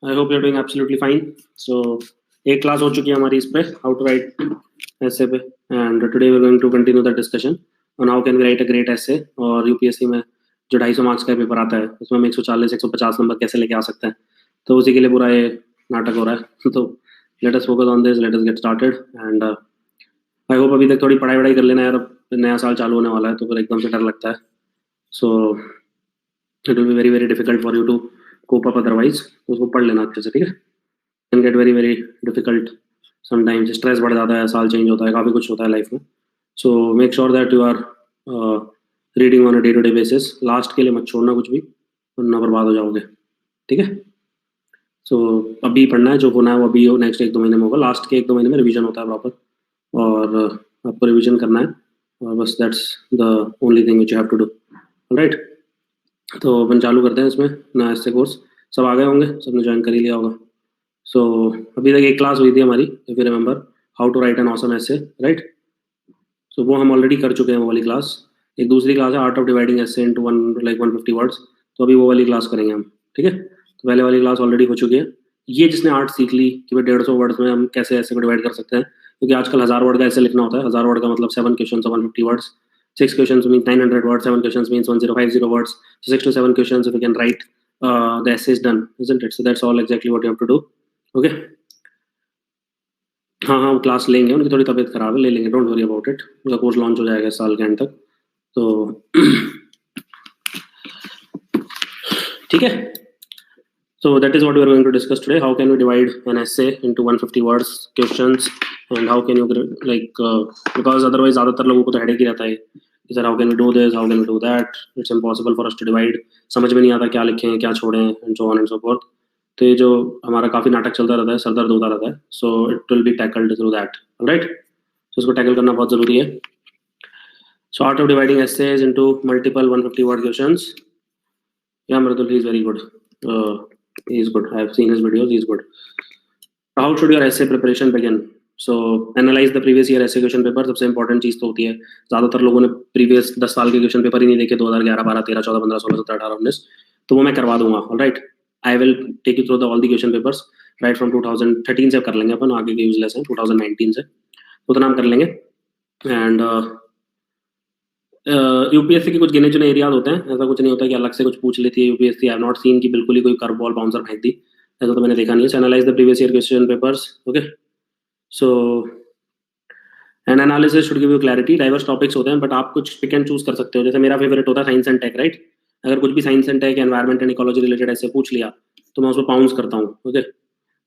I hope you are doing absolutely fine. So एक class हो चुकी है हमारी इस पे, हाउ टू राइट ऐसे पे, and today we are going to continue the discussion on how can we write a great essay. और UPSC में जो 250 मार्क्स का पेपर आता है उसमें हम 140 150 नंबर कैसे लेके आ सकते हैं, तो उसी के लिए पूरा ये नाटक हो रहा है. तो let us focus on this, let us get started. And I hope अभी तक थोड़ी पढ़ाई वढ़ाई कर लेना यार, अब नया साल चालू होने वाला है तो फिर एकदम से डर लगता है. So it will be very very difficult for you to cope up otherwise. उसको पढ़ लेना अच्छे से, ठीक है. Can get very very difficult sometimes. Stress बढ़ जाता है, साल चेंज होता है, काफ़ी कुछ होता है लाइफ में. So make sure that you are reading on a day to day basis. Last के लिए मत छोड़ना कुछ भी, वरना बर्बाद हो जाओगे, ठीक है. सो अभी पढ़ना है, जो होना है वो अभी हो, नेक्स्ट 1-2 महीने में होगा. लास्ट के 1-2 महीने में रिवीजन होता है प्रॉपर, और आपको रिवीजन करना है, और बस that's the only thing which you have to do. Right, तो अपन चालू करते हैं इसमें नया ऐसे कोर्स. सब आ गए होंगे, सबने ज्वाइन कर ही लिया होगा. सो अभी तक एक क्लास हुई थी हमारी, if you remember, how to write an awesome essay, right. So वो हम ऑलरेडी कर चुके हैं वो वाली क्लास. एक दूसरी क्लास है आर्ट ऑफ डिवाइडिंग ऐसे इनटू 150 वर्ड्स, तो अभी वो वाली क्लास करेंगे हम, ठीक है. तो पहले वाली क्लास ऑलरेडी हो चुकी है. ये जिसने आर्ट सीख ली कि भाई 150 वर्ड्स में हम कैसे ऐसे को डिवाइड कर सकते हैं, क्योंकि आजकल 1000 वर्ड का ऐसे लिखना होता है. 1000 वर्ड का मतलब 7 question 150 words, 6 question mean 900 words, 7 question mean 1050 words. So 6 to 7 questions if you can write, the essay is done, isn't it? So that's all exactly what you have to do. Okay. हाँ हाँ, class लेंगे, उनकी थोड़ी तबीयत खराब है, ले लेंगे, डोंट वरी अबाउट इट. उनका कोर्स लॉन्च हो जाएगा साल के एंड तक, तो ठीक है. So that is what we are going to discuss today. How can we divide an essay into 150 words questions, and how can you because otherwise ज़्यादातर लोगों को तो हेडेक ही रहता है कि sir how can we do this, how can we do that. It's impossible for us to divide. समझ में नहीं आता क्या लिखें क्या छोड़ें, and so on and so forth. तो ये जो हमारा काफ़ी नाटक चलता रहता है, सर दर्द होता रहता है. So it will be tackled through that. Alright? So इसको टैकल करना बहुत ज़रूरी है. So art of dividing essays into multiple 150 word questions. Yeah, Mridul, he is very good. He is good. I have seen his videos. He is good. How should your essay preparation begin? So analyze the previous year essay question paper. सबसे important चीज़ तो होती है, ज़्यादातर लोगों ने previous 10 साल के question paper ही नहीं देखे, 2011, 12, 13, 14, 15, 16, 17, 18, 19. तो वो मैं करवा दूंगा. All right, I will take you through all the question papers right from 2013 से कर लेंगे अपन, आगे के यूजलेस हैं 2019 से, उतना हम कर लेंगे. एंड यूपीएससी के कुछ गिने चुने एरियाज होते हैं, ऐसा कुछ नहीं होता कि अलग से कुछ पूछ लेती है UPSC. I have not seen कि बिल्कुल ही कोई कर्व बॉल बाउंसर फेंक दी, ऐसा तो मैंने देखा नहीं है. Analyse the previous year question papers. Okay, so N analysis should give you clarity. Diverse topics होते हैं, बट आप कुछ पिक एंड चूज कर सकते हो. जैसे मेरा फेवरेट होता है साइंस एंड टेक, राइट. अगर कुछ भी science and tech, environment and ecology related essay पूछ लिया तो मैं उस पर पाउंस करता हूँ. ओके,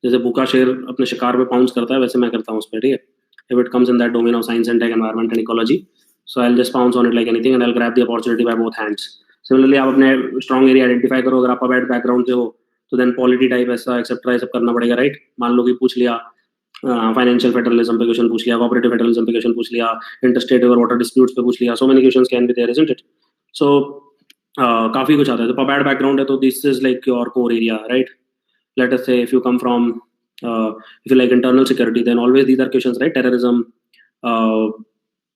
जैसे भूखा शेर अपने शिकार पे पाउंस करता है, वैसे मैं करता हूँ उस पर, ठीक है. If it comes in that domain of science and tech, environment and ecology, so I'll just pounce on it like anything and I'll grab the opportunity by both hands. Similarly, आप अपने strong area identify करो. अगर आप bad background से हो तो then polity type ऐसा etcetera सब करना पड़ेगा, राइट. मान लो कि पूछ लिया फाइनेंशियल फेडरलिज्म पे क्वेश्चन पूछ लिया, कोऑपरेटिव फेडरलिज्म पे क्वेश्चन पूछ लिया, इंटरस्टेट और वाटर डिस्प्यूट्स पे पूछ लिया. So many questions can be there, isn't it. So काफी कुछ आता है. तो बैड बैकग्राउंड है तो this is like your core area, right. Let us say if you come from if you like internal security, then always these are questions, right. Terrorism,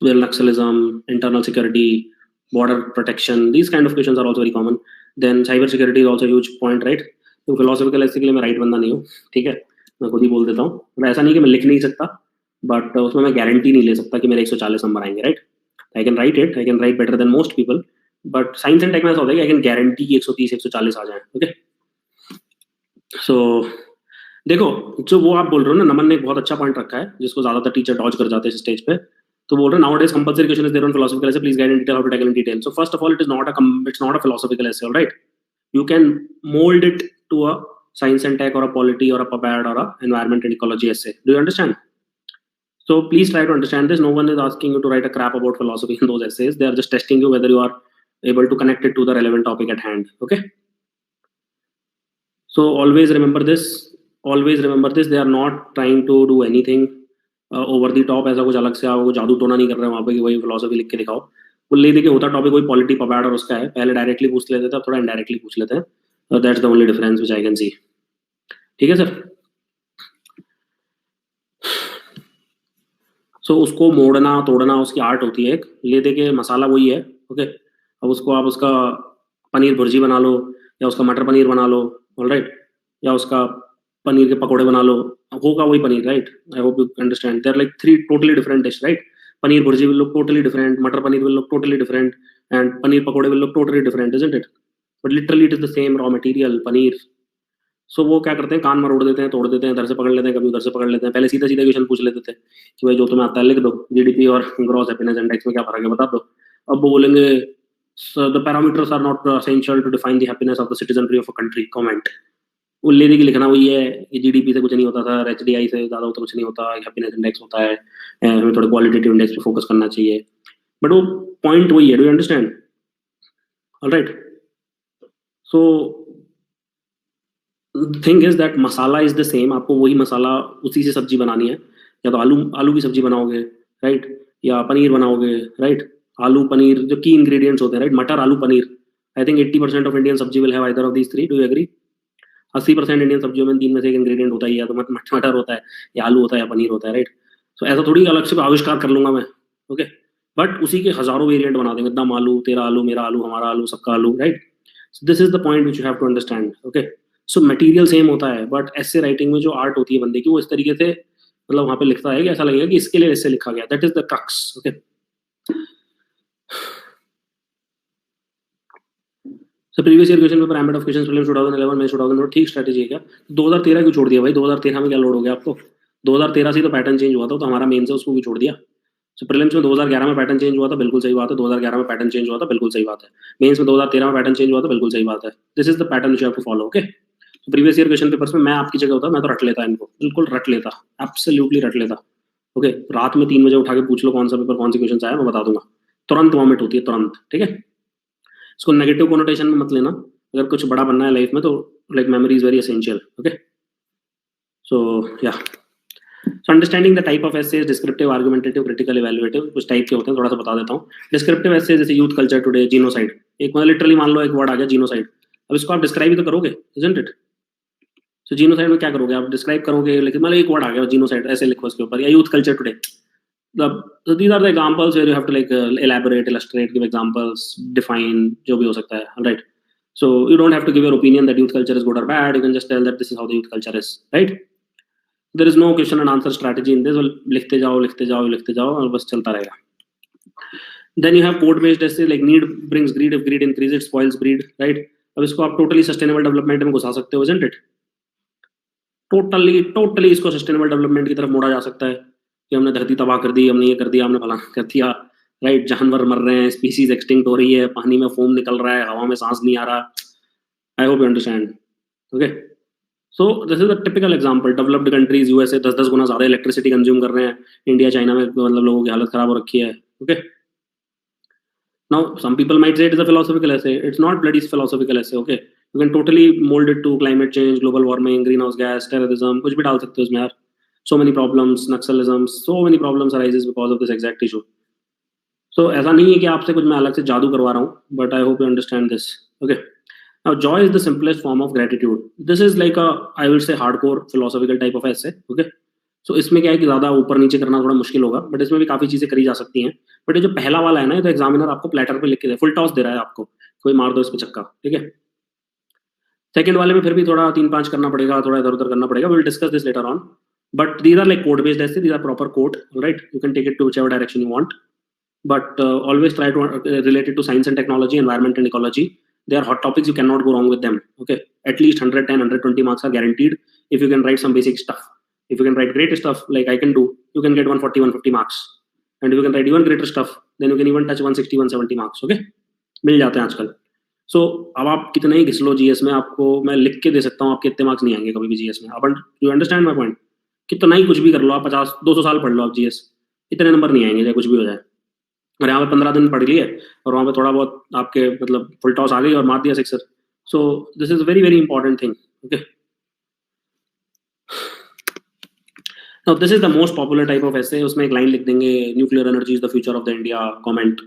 Naxalism, internal security, border protection, these kind of questions are also very common. Then cyber security is also a huge point, right. तो philosophical ऐसे के लिए मैं right बंदा नहीं हूँ, ठीक है. मैं खुद ही बोल देता हूँ. तो ऐसा नहीं कि मैं लिख नहीं सकता, बट उसमें मैं गारंटी नहीं ले सकता कि मेरे 140 नंबर आएंगे, right. I can write it, I can write better than most people, but science and tech में ऐसा होता है कि आई कैन गारंटी कि 130 140 आ जाए. ओके, सो देखो, जो वो आप बोल रहे हो ना, नमन ने एक बहुत अच्छा पॉइंट रखा है जिसको ज्यादातर टीचर डॉज कर जाते हैं स्टेज पे. तो बोल रहे nowadays compulsory question is there on philosophical essay, please guide in detail how to tackle in detail. So first of all, it's not a philosophical essay, all right. You can mold it to a science and tech or a polity or a PubAd or a environment and ecology essay. Do you understand? So please try to understand this. No one is asking you to write a crap about philosophy in those essays. They are just testing you whether you are able to connect it to the relevant topic at hand. Okay, so always remember this. They are not trying to do anything over the top. ऐसा कुछ अलग से आप जादू टोना नहीं कर रहे हैं वहाँ पे कि वही फिलोसफी लिख के दिखाओ. वो ले दे के होता टॉपिक कोई पॉलिटी पबैड और उसका है, पहले डायरेक्टली पूछ लेते थे, अब थोड़ा इनडायरेक्टली पूछ लेते हैं. That's the only difference which I can see. ठीक है सर. सो उसको मोड़ना तोड़ना उसकी आर्ट होती है एक. ले दे के मसाला वही है. ओके, अब उसको आप उसका पनीर भुर्जी बना लो या उसका मटर पनीर बना लो, ऑलराइट. या उसका पनीर के पकोड़े बना लो, होगा वही paneer, right? I hope you understand, there like 3 totally different dish, right? Paneer bhurji will look totally different, matar paneer will look totally different, and paneer पकोड़े will look totally different, isn't it? But literally it is the same raw material, paneer. So वो क्या करते हैं, कान मरोड़ देते हैं, तोड़ देते हैं, इधर से पकड़ लेते हैं, कभी उधर से पकड़ लेते हैं। पहले सीधा सीधा क्वेश्चन पूछ लेते थे कि भाई जो तुम्हें आता है लिख दो, जीडीपी और ग्रॉस हैप्पीनेस इंडेक्स में क्या फर्क है बता दो। अब वो बोलेंगे the parameters are not essential to define the happiness of the citizenry of a country, comment. वो लेने की लिखना वही है कि जीडीपी से कुछ नहीं होता था, एचडीआई से ज्यादा होता कुछ नहीं होता, हैप्पीनेस इंडेक्स होता है, हमें थोड़ा क्वालिटेटिव इंडेक्स पे फोकस करना चाहिए। बट वो पॉइंट वही है, do you understand? Alright, so thing is that masala is the same, आपको वही मसाला उसी से सब्जी बनानी है, या तो आलू की सब्जी बनाओगे, राइट, या पनीर बनाओगे, राइट? आलू पनीर जो की इंग्रेडिएंट्स होते हैं, right? Matar aloo paneer, I think 80% of Indian sabzi will have either of these 3, do you agree? 80% Indian सब्जियों में 3 में से एक इंग्रेडिएंट होता ही है, तो मटर होता है, या आलू होता है, या पनीर होता है, राइट? सो ऐसा थोड़ी अलग से आविष्कार कर लूंगा मैं, ओके? बट उसी के हजारों वेरिएंट बना देंगे, दम आलू, तेरा आलू, मेरा आलू, हमारा आलू, सबका आलू, right? This is the point which you have to understand, okay? So material same होता है, बट ऐसे राइटिंग में जो आर्ट होती है बंदे की, वो इस तरीके से मतलब वहां पे लिखता है कि ऐसा लगेगा कि इसके लिए ऐसे लिखा गया, that is the crux, okay? So previous year question paper, embed of questions prelims 2011 में 2000, ठीक स्ट्रेटजी है क्या? 2013 क्यों छोड़ दिया भाई? 2013 में क्या लोड हो गया आपको? 2013 से तो पैटर्न चेंज हुआ था, तो हमारा मेन से उसको भी छोड़ दिया। सो प्रीलिम्स में 2011 में पैटर्न चेंज हुआ था, बिल्कुल सही बात है। 2011 में पैटर्न चेंज हुआ था, बिल्कुल सही बात है। मेंस में 2013 में पैटर्न चेंज हुआ था, बिल्कुल सही बात है। This is the pattern which you have to follow, okay? तो प्रीवियस ईयर क्वेश्चन पेपर्स में मैं आपकी जगह होता, मैं तो रट लेता इनको, बिल्कुल रट लेता, एब्सोल्युटली रट लेता, ओके? रात में 3 बजे उठा के पूछ लो कौन सा पेपर, कौन से क्वेश्चन आया, मैं बता दूंगा। तुरंत वॉमिट होती है, तुरंत, ठीक है? इसको नेगेटिव कोनोटेशन में मत लेना। अगर कुछ बड़ा बनना है लाइफ में तो like memory is very essential, okay? So yeah, so understanding the type of essays, descriptive, argumentative, critical, evaluative, कुछ टाइप के होते हैं, थोड़ा सा बता देता हूँ। डिस्क्रिप्टिव एसेज जैसे यूथ कल्चर टुडे, जीनोसाइड, एक मतलब लिटरली मान लो एक वर्ड आ गया जीनोसाइड, अब इसको आप डिस्क्राइब ही तो करोगे, इजंट इट? सो जीनोसाइड में क्या करोगे आप? डिस्क्राइब करोगे, लेकिन मतलब एक वर्ड आ गया जीनोसाइड, ऐसे लिखो उसके ऊपर, या youth culture today. So these are the examples where you have to like elaborate, illustrate, give examples, define, जो भी हो सकता है, right? So you don't have to give your opinion that youth culture is good or bad. You can just tell that this is how the youth culture is, right? There is no question and answer strategy in this. Well, लिखते जाओ लिखते जाओ लिखते जाओ और बस चलता रहेगा. Then you have code based essay like need brings greed, if greed increases it spoils breed, right? अब इसको आप totally sustainable development में घुसा सकते हो, isn't it? टोटली इसको सस्टेनेबल डेवलपमेंट की तरफ मोड़ा जा सकता है कि हमने धरती तबाह कर दी, हमने ये कर दिया, हमने फलाना कर दिया, राइट? जानवर मर रहे हैं, स्पीसीज एक्सटिंक्ट हो रही है, पानी में फोम निकल रहा है, हवा में सांस नहीं आ रहा। आई hope you understand, okay? So this is a typical example. Developed countries, USA 10-10 गुना ज्यादा इलेक्ट्रिसिटी कंज्यूम कर रहे हैं, इंडिया चाइना में मतलब लोगों की हालत खराब हो रखी है, okay? Now, some people might say it is a philosophical essay. It's not bloody philosophical essay, okay? You can totally mold it to climate change, global warming, greenhouse gas, terrorism, कुछ भी डाल सकते हो इसमें यार. So many problems, Naxalism, so many problems arises because of this exact issue. So ऐसा नहीं है कि आपसे कुछ मैं अलग से जादू करवा रहा हूँ, but I hope you understand this, okay? Now, joy is the simplest form of gratitude. This is like a, I will say, hardcore philosophical type of essay, okay? सो इसमें क्या है कि ज्यादा ऊपर नीचे करना थोड़ा मुश्किल होगा, बट इसमें भी काफी चीजें करी जा सकती हैं। बट ये जो पहला वाला है ना, ये तो एग्जामिनर आपको प्लेटर पे लिख के दे, फुल टॉस दे रहा है आपको, कोई मार दो इस पे छक्का, ठीक है? सेकंड वाले में फिर भी थोड़ा 3-5 करना पड़ेगा, थोड़ा इधर उधर करना पड़ेगा, will discuss this later on, but these are like code based essays, these are proper code, right? You can take it to whichever direction you want, but always try to relate it to science and technology, environment and ecology. They are hot topics, you cannot go wrong with them, okay? At least 110 120 marks are guaranteed if you can write some basic stuff. If you can write great stuff like I can do, you can get 140 150 marks, and if you can write even greater stuff, then you can even touch 160 170 marks, okay? मिल जाते हैं आजकल। सो अब आप कितने ही घिस लो GS में, आपको मैं लिख के दे सकता हूँ आपके इतने मार्क्स नहीं आएंगे कभी भी जीएस में। अब यू अंडरस्टैंड माय पॉइंट? कितना ही कुछ भी कर लो आप, 50-200 साल पढ़ लो आप जीएस, इतने नंबर नहीं आएंगे चाहे कुछ भी हो जाए। और यहाँ पे 15 दिन पढ़ लिए और वहाँ पे थोड़ा बहुत आपके मतलब फुल टॉस आ गई और मार दिया sixer. So this is very very important thing, okay? Now this is the most popular type of essay. उसमें एक लाइन लिख देंगे, nuclear energy is the future of the India, comment,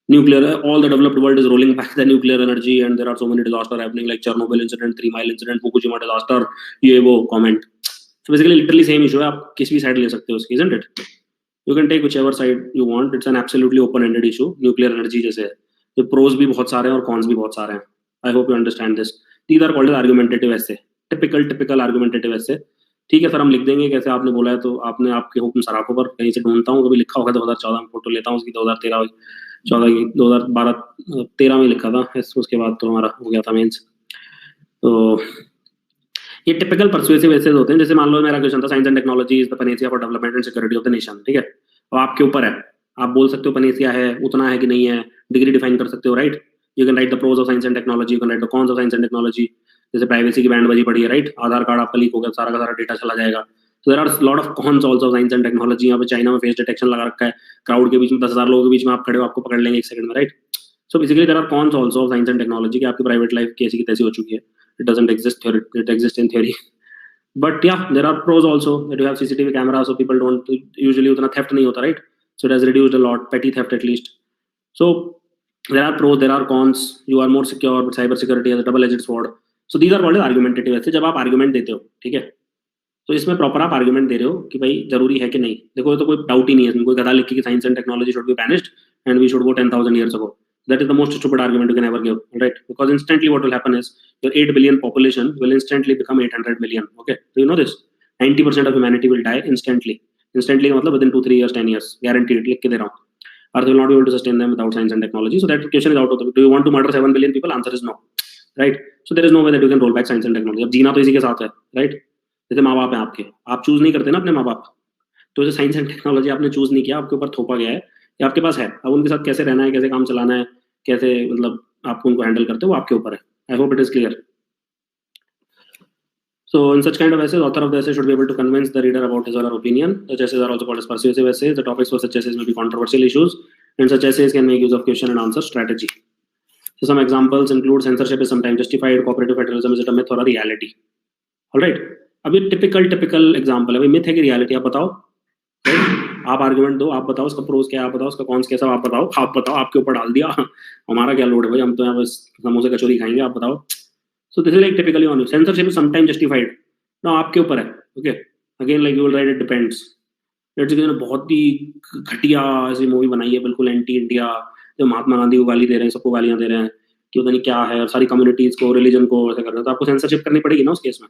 nuclear, all the developed world is rolling back the nuclear energy and there are so many disasters happening like Chernobyl incident, 3 Mile incident, Fukushima disaster, ये वो, comment. So basically literally same issue है, आप किसी भी side ले सकते हो उसकी, isn't it? You can take whichever side you want. It's an absolutely open-ended issue. Nuclear energy जैसे है, तो pros भी बहुत सारे हैं और cons भी बहुत सारे हैं. I hope you understand this. These are called as argumentative essay. Typical argumentative ऐसे। ठीक है सर, हम लिख देंगे कैसे आपने बोला है, तो आपने आपके हुक्म सराखों पर कहीं से ढूंढता हूँ, कभी लिखा होगा 2014 में, फोटो लेता हूँ उसकी 2013 14 की, 2012 13 में लिखा था, उसके बाद तो हमारा हो गया था मेंस। तो ये टिपिकल परसुएसिव एसेज होते हैं। जैसे मान लो मेरा क्वेश्चन था science and technology is the panacea for development and security of the nation, ठीक है, और आपके ऊपर है, आप बोल सकते हो पनेसिया है, उतना है कि नहीं है, डिग्री डिफाइन कर सकते हो, right. You can write the pros of science and technology, you can write the cons of science and technology. जैसे प्राइवेसी की बैंड बजी पड़ी है, राइट, आधार कार्ड आपका लीक हो गया, सारा का सारा डेटा चला जाएगा। So there are lot of cons also of science and technology। यहाँ पे चाइना में फेस डिटेक्शन लगा रखा है, क्राउड के बीच में 10,000 लोगों के बीच में आप खड़े हो, आपको पकड़ लेंगे 1 सेकंड में, right. So basically there are cons also of science and technology कि आपकी प्राइवेट लाइफ कैसी की तैसी हो चुकी है, it doesn't exist, it exist in theory, but yeah there are pros also that you have CCTV camera, so people don't usually उतना theft नहीं होता, right. So it has reduced a lot, petty theft at least. So there are pros, there are cons, you are more secure, but cyber security has a double edged sword. So these are called argumentative essays, जब आप argument देते हो, ठीक है, तो इसमें proper आप argument दे रहे हो कि भाई जरूरी है कि नहीं। देखो ये तो कोई डाउट ही नहीं है इसमें, कोई गधा लिख के कि science and technology should be banished and we should go 10,000 years ago। That is the most stupid argument you can ever give, right? Because instantly what will happen is your 8 billion population will instantly become 800 million. Okay, do you know this? 90% of humanity will die instantly. Instantly का मतलब within 2-3 years, 10 years, guaranteed, लिख के दे रहा हूँ। Earth will not be able to sustain them without science and technology. So that question is out of the. Do you want to murder 7 billion people? Answer is no, right? So there is no way that you can roll back science and technology. अब जीना तो इसी के साथ है, right? जैसे माँ बाप हैं आपके, आप चूज नहीं करते ना अपने माँ बाप, तो जैसे साइंस एंड टेक्नोलॉजी आपने चूज नहीं किया, आपके ऊपर थोपा गया है, या आपके पास है, अब उनके साथ कैसे रहना है, कैसे काम चलाना है, कैसे मतलब आपको उनको हैंडल करते हो, वो आपके ऊपर है। I hope it is clear. So in such kind of essays, author of the essay should be able to convince the reader about his or her opinion. Such essays are also called as persuasive essays. The topics for such essays may be controversial issues, and such essays can make use of question and answer strategy. So some examples include censorship is sometimes justified, cooperative federalism is it a myth or a reality? All right. अब ये typical example है, भाई myth है कि reality, आप बताओ, right. आप argument दो, आप बताओ उसका प्रोज क्या है, आप बताओ उसका कॉन्स कैसा, आप बताओ, आपके ऊपर डाल दिया, हमारा क्या लोड है भाई, हम तो यहाँ बस समोसे कचौरी खाएंगे, आप बताओ। सो this is like typically on you. Censorship is sometime justified, ना आपके ऊपर है, okay. Again like you will write it depends. Let's say बहुत ही घटिया ऐसी मूवी बनाई है, बिल्कुल एंटी इंडिया, जो महात्मा गांधी को गाली दे रहे हैं, सबको गालियां दे रहे हैं कि पता नहीं क्या है, और सारी कम्युनिटीज को, रिलीजन को ऐसा कर रहे हैं, तो आपको सेंसरशिप करनी पड़ेगी ना उस केस में।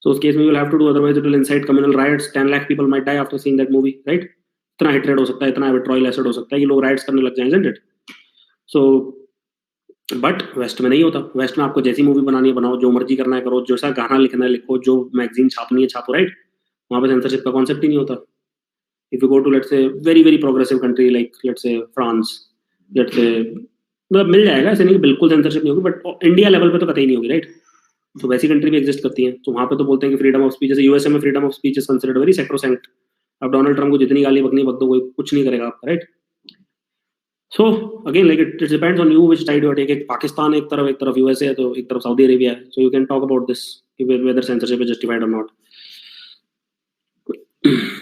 So उस केस में you will have to do, otherwise it will incite communal riots. 10 lakh people might die after seeing that movie, right? इतना hatred हो सकता है, इतना vitriol acid हो सकता है कि लोग riots करने लग जाएं, isn't it? So but waste में नहीं होता। वेस्ट में आपको जैसी मूवी बनानी है बनाओ, जो मर्जी करना है करो, जैसा गाना लिखना है लिखो, जो मैगजीन छापनी है छापो, राइट। वहाँ पे सेंसरशिप का कॉन्सेप्ट ही नहीं होता। If you go to let's say very progressive country like let's say France, let's say मतलब मिल जाएगा, ऐसे नहीं कि बिल्कुल सेंसरशिप नहीं होगी, बट इंडिया लेवल पे तो कतई नहीं होगी, राइट। तो वैसी कंट्री भी एग्जिस्ट करती है, तो वहाँ पे तो बोलते हैं कि फ्रीडम ऑफ स्पीच, जैसे यूएसए में freedom of speech is considered very sacrosanct. अब डोनाल्ड ट्रम्प को जितनी गाली बकनी बक दो, कोई कुछ नहीं करेगा आपका, right. So again like it depends on you which side you take. एक पाकिस्तान एक तरफ यूएसए है, तो एक तरफ सऊदी अरेबिया है, so you can talk about this whether censorship is justified और नॉट।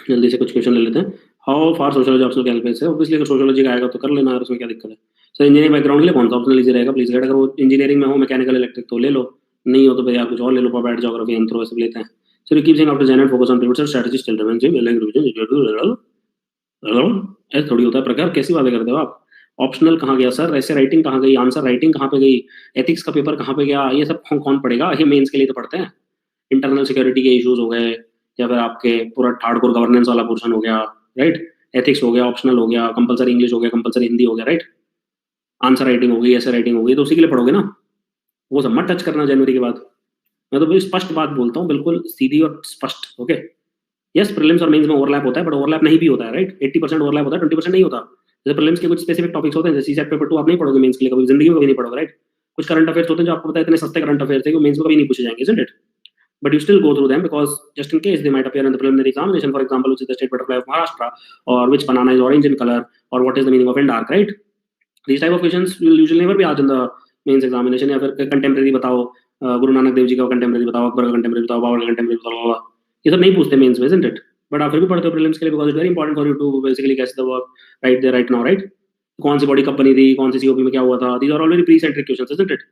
जल्दी से कुछ क्वेश्चन ले लेते हैं। How far sociology optional calculus है? ऑब्वियसली अगर सोशियोलॉजी का आएगा तो कर लेना, उसमें क्या दिक्कत है। सर इंजीनियरिंग बैकग्राउंड के लिए कौन सा ऑप्शनल इजी रहेगा प्लीज गाइड? अगर वो इंजीनियरिंग में हो, मैकेनिकल इलेक्ट्रिक, तो ले लो, नहीं हो तो फिर यार कुछ और ले लो, पॉपेट ज्योग्राफी एंथ्रो सब लेते हैं। So you keep saying after general focus on pivots strategy still remains same like revision. ऐसे थोड़ी होता है प्रकार, कैसी बातें करते हो आप? ऑप्शनल कहाँ गया सर? ऐसे राइटिंग कहाँ गई? आंसर राइटिंग कहाँ पे गई? एथिक्स का पेपर कहाँ पे गया? ये सब कौन पढ़ेगा? ये मेंस के लिए तो पढ़ते हैं। इंटरनल सिक्योरिटी के इश्यूज हो गए, या फिर आपके पूरा हार्डकोर गवर्नेंस वाला पोर्शन हो गया, राइट। एथिक्स हो गया, ऑप्शनल हो गया, कंपलसरी इंग्लिश हो गया, कंपलसरी हिंदी हो गया, राइट। आंसर राइटिंग हो गई, ऐसे राइटिंग हो गई, तो उसी के लिए पढ़ोगे ना। वो सब मत टच करना जनवरी के बाद। मैं तो भाई स्पष्ट बात बोलता हूँ, बिल्कुल सीधी और स्पष्ट, ओके। यस, प्रीलिम्स और मेंस में ओवरलैप होता है, बट ओवरलैप नहीं भी होता है, राइट। 80% ओवरलैप होता है, 20% नहीं होता। जैसे प्रीलिम्स के कुछ स्पेसिफिक टॉपिक्स होते हैं, जैसे सीसेट पेपर 2 आप नहीं पढ़ोगे मेंस के लिए, कभी जिंदगी में कभी नहीं पढ़ोगे, राइट। कुछ करंट अफेयर्स होते हैं जो आपको पता है इतने सस्ते करंट अफेयर्स है कि मेंस में कभी नहीं पूछे जाएंगे, isn't it? But you still go through them because just in case they might appear in the preliminary examination, for example, which is the state butterfly of Maharashtra, or which banana is orange in color, or what is the meaning of in dark, right? These type of questions will usually never be asked in the mains examination. या फिर contemporary बताओ, गुरु नानक देव जी का contemporary बताओ, अकबर का contemporary बताओ, बाबर का contemporary बताओ, ये सब नहीं पूछते मेंस में, isn't it? But आप फिर भी पढ़ते हो prelims के लिए because it's very important for you to basically guess the work right there right now, right? कौन सी बॉडी कब बनी थी, कौन सी सीओपी में क्या हुआ था, these are all very pre-centric questions, isn't it?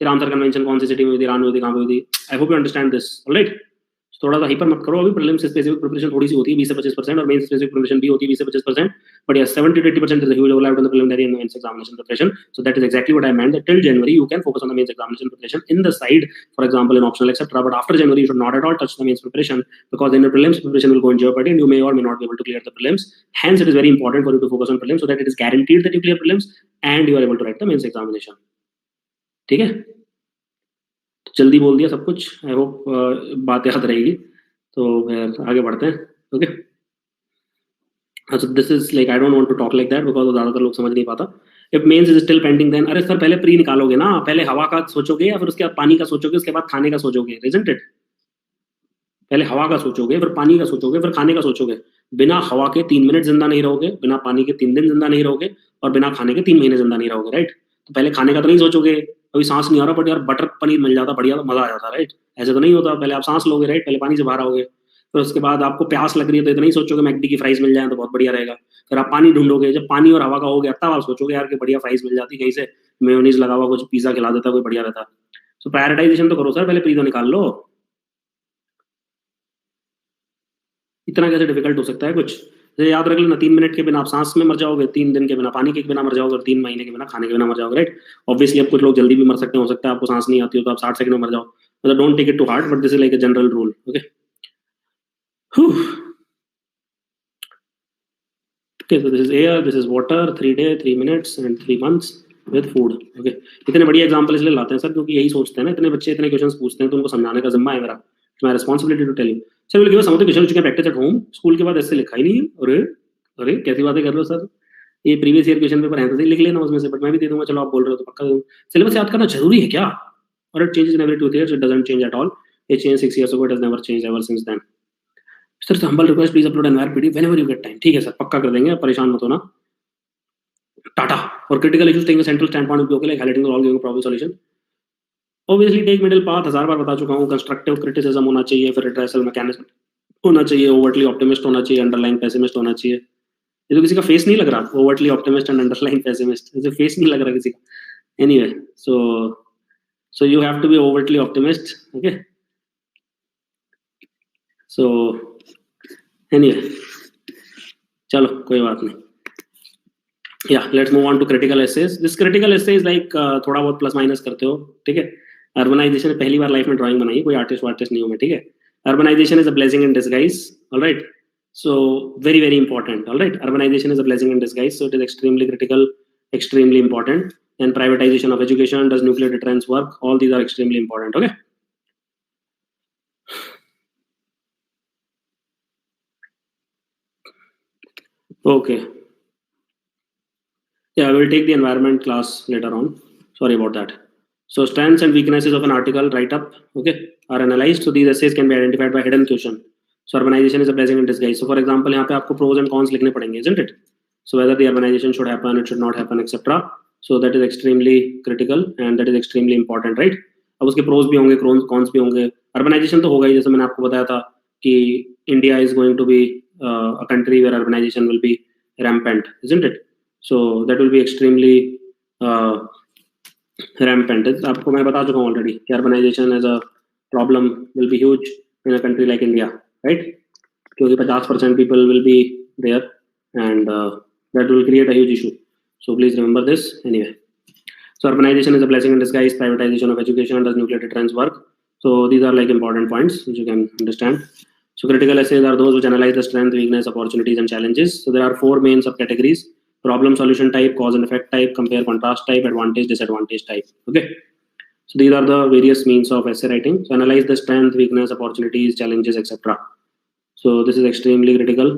फिर आंसर कन्वेंशन कौन सी सिटी में हुई थी, ईरान में हुई थी, कहाँ पे हुई थी। I hope you understand this, all right? थोड़ा सा हाइपर मत करो अभी, प्रीलिम्स स्पेसिफिक प्रिपरेशन थोड़ी सी होती है 20 से 25% और मेन स्पेसिफिक प्रिपरेशन भी होती है 20 से 25%, but yes 70 to 80% is a huge overlap in the preliminary and mains examination preparation. So that is exactly what I meant, that till January you can focus on the mains examination preparation in the side, for example in optional etc., but after January you should not at all touch the mains preparation, because then your prelims preparation will go in jeopardy and you may or may not be able to clear the prelims. Hence it is very important for you to focus on prelims so that it is guaranteed that you clear prelims and you are able to write the mains examination. ठीक है, जल्दी बोल दिया सब कुछ, I hope बात याद रहेगी, तो आगे बढ़ते हैं. Okay, so this is like I don't want to talk like that because ज्यादातर लोग समझ नहीं पाता. If mains is still pending then, अरे सर पहले प्री निकालोगे ना, पहले हवा का सोचोगे या फिर उसके बाद पानी का सोचोगे, उसके बाद खाने का सोचोगे, isn't it? पहले हवा का सोचोगे, फिर पानी का सोचोगे, फिर खाने का सोचोगे. बिना हवा के 3 मिनट जिंदा नहीं रहोगे, बिना पानी के 3 दिन जिंदा नहीं रहोगे, और बिना खाने के 3 महीने जिंदा नहीं रहोगे, राइट? तो पहले खाने का तो नहीं सोचोगे, अभी सांस नहीं आ रहा बट यार बटर पनीर मिल जाता बढ़िया, तो मजा आ जाता, राइट? ऐसे तो नहीं होता, पहले आप सांस लोगे, राइट? पहले पानी से बाहर आओगे, फिर उसके बाद आपको प्यास लग रही है तो इतना ही सोचोगे मैकडी की फ्राइज मिल जाए तो बहुत बढ़िया रहेगा, फिर आप पानी ढूंढोगे, जब पानी और हवा का हो गया तब आप सोचोगे यार कि बढ़िया फ्राइज मिल जाती, कहीं से मेयोनीज लगा हुआ कुछ पिज्जा खिला देता, कोई बढ़िया रहता. सो प्रायोरिटाइजेशन तो करो सर, पहले प्री तो निकाल लो. इतना कैसे डिफिकल्ट हो सकता है कुछ? जैसे याद रख लेना, 3 मिनट के बिना आप सांस में मर जाओगे, 3 दिन के बिना पानी के बिना मर जाओगे, और 3 महीने के बिना खाने के बिना मर जाओगे, राइट? ऑब्वियसली अब कुछ लोग जल्दी भी मर सकते हैं, हो सकता है आपको सांस नहीं आती हो तो आप 60 सेकंड में मर जाओ, मतलब don't take it to heart, but this is like a general rule. Okay, okay, so this is air, this is water, 3 days, 3 minutes and 3 months with food. Okay, इतने बढ़िया एग्जांपल इसलिए लाते हैं सर क्योंकि यही सोचते हैं ना, इतने बच्चे इतने क्वेश्चंस पूछते हैं तो उनको समझाने का जिम्मा है मेरा, my responsibility to tell you. Sir will give some of the question which you can practise at home. School के बाद ऐसे लिखा ही नहीं है. अरे अरे कैसी बातें कर रहे हो सर, ये प्रीवियस ईयर क्वेश्चन पेपर है तो लिख लेना उसमें से, बट मैं भी दे दूंगा, चलो आप बोल रहे हो तो पक्का दूं. सिलेबस याद करना जरूरी है क्या? और it changes in every 2 years, it doesn't change at all. It change 6 years ago, it has never changed ever since then. Sir humble request please upload एनवायर PDF whenever you get time. ठीक है sir, पक्का कर देंगे, परेशान मत होना. टाटा. और critical issues taking a central standpoint will be okay, like highlighting the role, giving a problem solution. Obviously take middle path, 1000 बार बता चुका हूँ. कंस्ट्रक्टिव क्रिटिसिज्म होना चाहिए, फिर रिट्रेसल मैकेनिज्म होना चाहिए, ओवरटली ऑप्टिमिस्ट होना चाहिए, अंडरलाइन पेसिमिस्ट होना चाहिए. ये तो किसी का फेस नहीं लग रहा, overtly optimist and underline pessimist, इसे फेस नहीं लग रहा किसी का. Anyway, so you have to be overtly optimist. Okay, so anyway, चलो कोई बात नहीं. Yeah, let's move on to critical essays. This critical essay is like थोड़ा बहुत प्लस माइनस करते हो, ठीक है? अर्बनाइजेशन पहली बार लाइफ में ड्राइंग बनाई, कोई आर्टिस्ट नहीं हूँ मैं, ठीक है? Urbanisation is a blessing in disguise, alright? So very very important, alright? Urbanization is a blessing in disguise, so it is extremely critical, extremely important. And privatization of education, does nuclear deterrence work? All these are extremely important. Okay. Okay. Yeah, I will take the environment class later on. Sorry about that. So strengths and weaknesses of an article write-up, okay, are analyzed. So these essays can be identified by hidden question. So urbanization is a blessing in disguise. So for example, यहाँ पे आपको pros and cons लिखने पड़ेंगे, isn't it? So whether the urbanization should happen, it should not happen, etc. So that is extremely critical and that is extremely important, right? अब उसके pros भी होंगे, cons भी होंगे. Urbanization तो होगा ही, जैसे मैंने आपको बताया था कि India is going to be a country where urbanization will be rampant, isn't it? So that will be extremely rampant. आपको मैं बता चुका हूँ already कि urbanization as a problem will be huge in a country like India, right? क्योंकि 50% people will be there and that will create a huge issue. So please remember this. Anyway, so urbanization is a blessing in disguise. Privatization of education, does nuclear deterrence work? So these are like important points which you can understand. So critical essays are those which analyze the strength, weakness, opportunities and challenges. So there are 4 main subcategories: problem solution type, cause and effect type, compare contrast type, advantage disadvantage type. Okay, so these are the various means of essay writing. So analyze the strength, weakness, opportunities, challenges, etc. So this is extremely critical.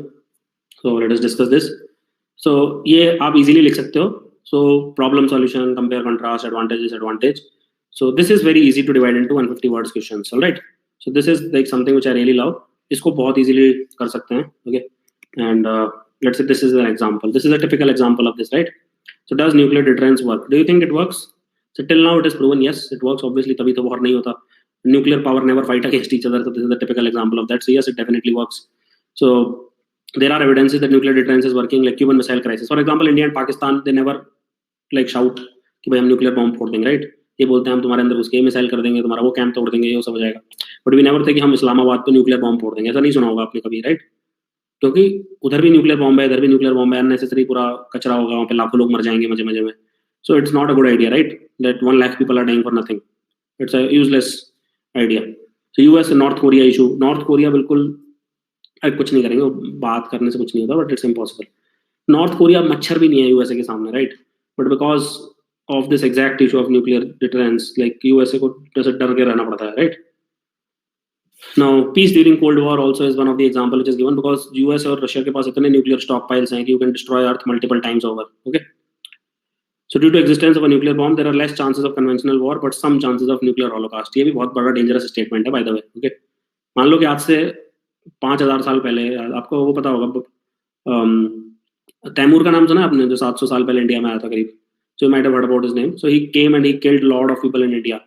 So let us discuss this. So ये आप easily लिख सकते हो. So problem solution, compare contrast, advantage disadvantage. So this is very easy to divide into 150 words questions. All right. So this is like something which I really love. इसको बहुत easily कर सकते हैं. Okay. And let's say this is an example. This is a typical example of this, right? So does nuclear deterrence work? Do you think it works? So till now it is proven yes, it works. Obviously तभी तो war नहीं होता. Nuclear power never fight against each other. So this is the typical example of that. So yes, it definitely works. So there are evidences that nuclear deterrence is working, like Cuban Missile Crisis. For example, India and Pakistan, they never like shout कि भाई हम nuclear bomb फोड़ देंगे, right? ये बोलते हैं हम तुम्हारे अंदर घुस के मिसाइल कर देंगे, तुम्हारा वो कैंप तोड़ देंगे, ये सब हो जाएगा। बट वी नेवर थे कि हम इस्लामाबाद पे न्यूक्लियर बॉम्ब फोड़ देंगे, ऐसा नहीं सुना होगा आपने कभी, राइट? क्योंकि उधर भी न्यूक्लियर बॉम्ब है, इधर भी न्यूक्लियर बॉम्ब है, अननेसेसरी पूरा कचरा होगा वहाँ पे, लाखों लोग मर जाएंगे मजे मजे में। So it's not a good idea, right, that 1 lakh people are dying for nothing. It's a useless idea. So US North Korea issue, North Korea बिल्कुल कुछ नहीं करेंगे, बात करने से कुछ नहीं होता, but it's impossible. North Korea मच्छर भी नहीं है यूएसए के सामने, right? But because of this exact issue of nuclear deterrence, like USA को जैसे डर के रहना पड़ता है, right? Now, peace during Cold War also is one of the example which is given because US और रशिया के पास इतने nuclear stockpiles हैं कि you can destroy Earth multiple times over. Okay. So due to existence of a nuclear bomb, there are less chances of conventional war, but some chances of nuclear holocaust. ये भी बहुत बड़ा dangerous statement है, by the way. Okay. मान लो कि आज से 5000 साल पहले, आपको वो पता होगा, तैमूर का नाम सुना है आपने, जो 700 साल पहले इंडिया में आया था करीब? So you might have heard about his name. So he came and he killed a lot of people in India.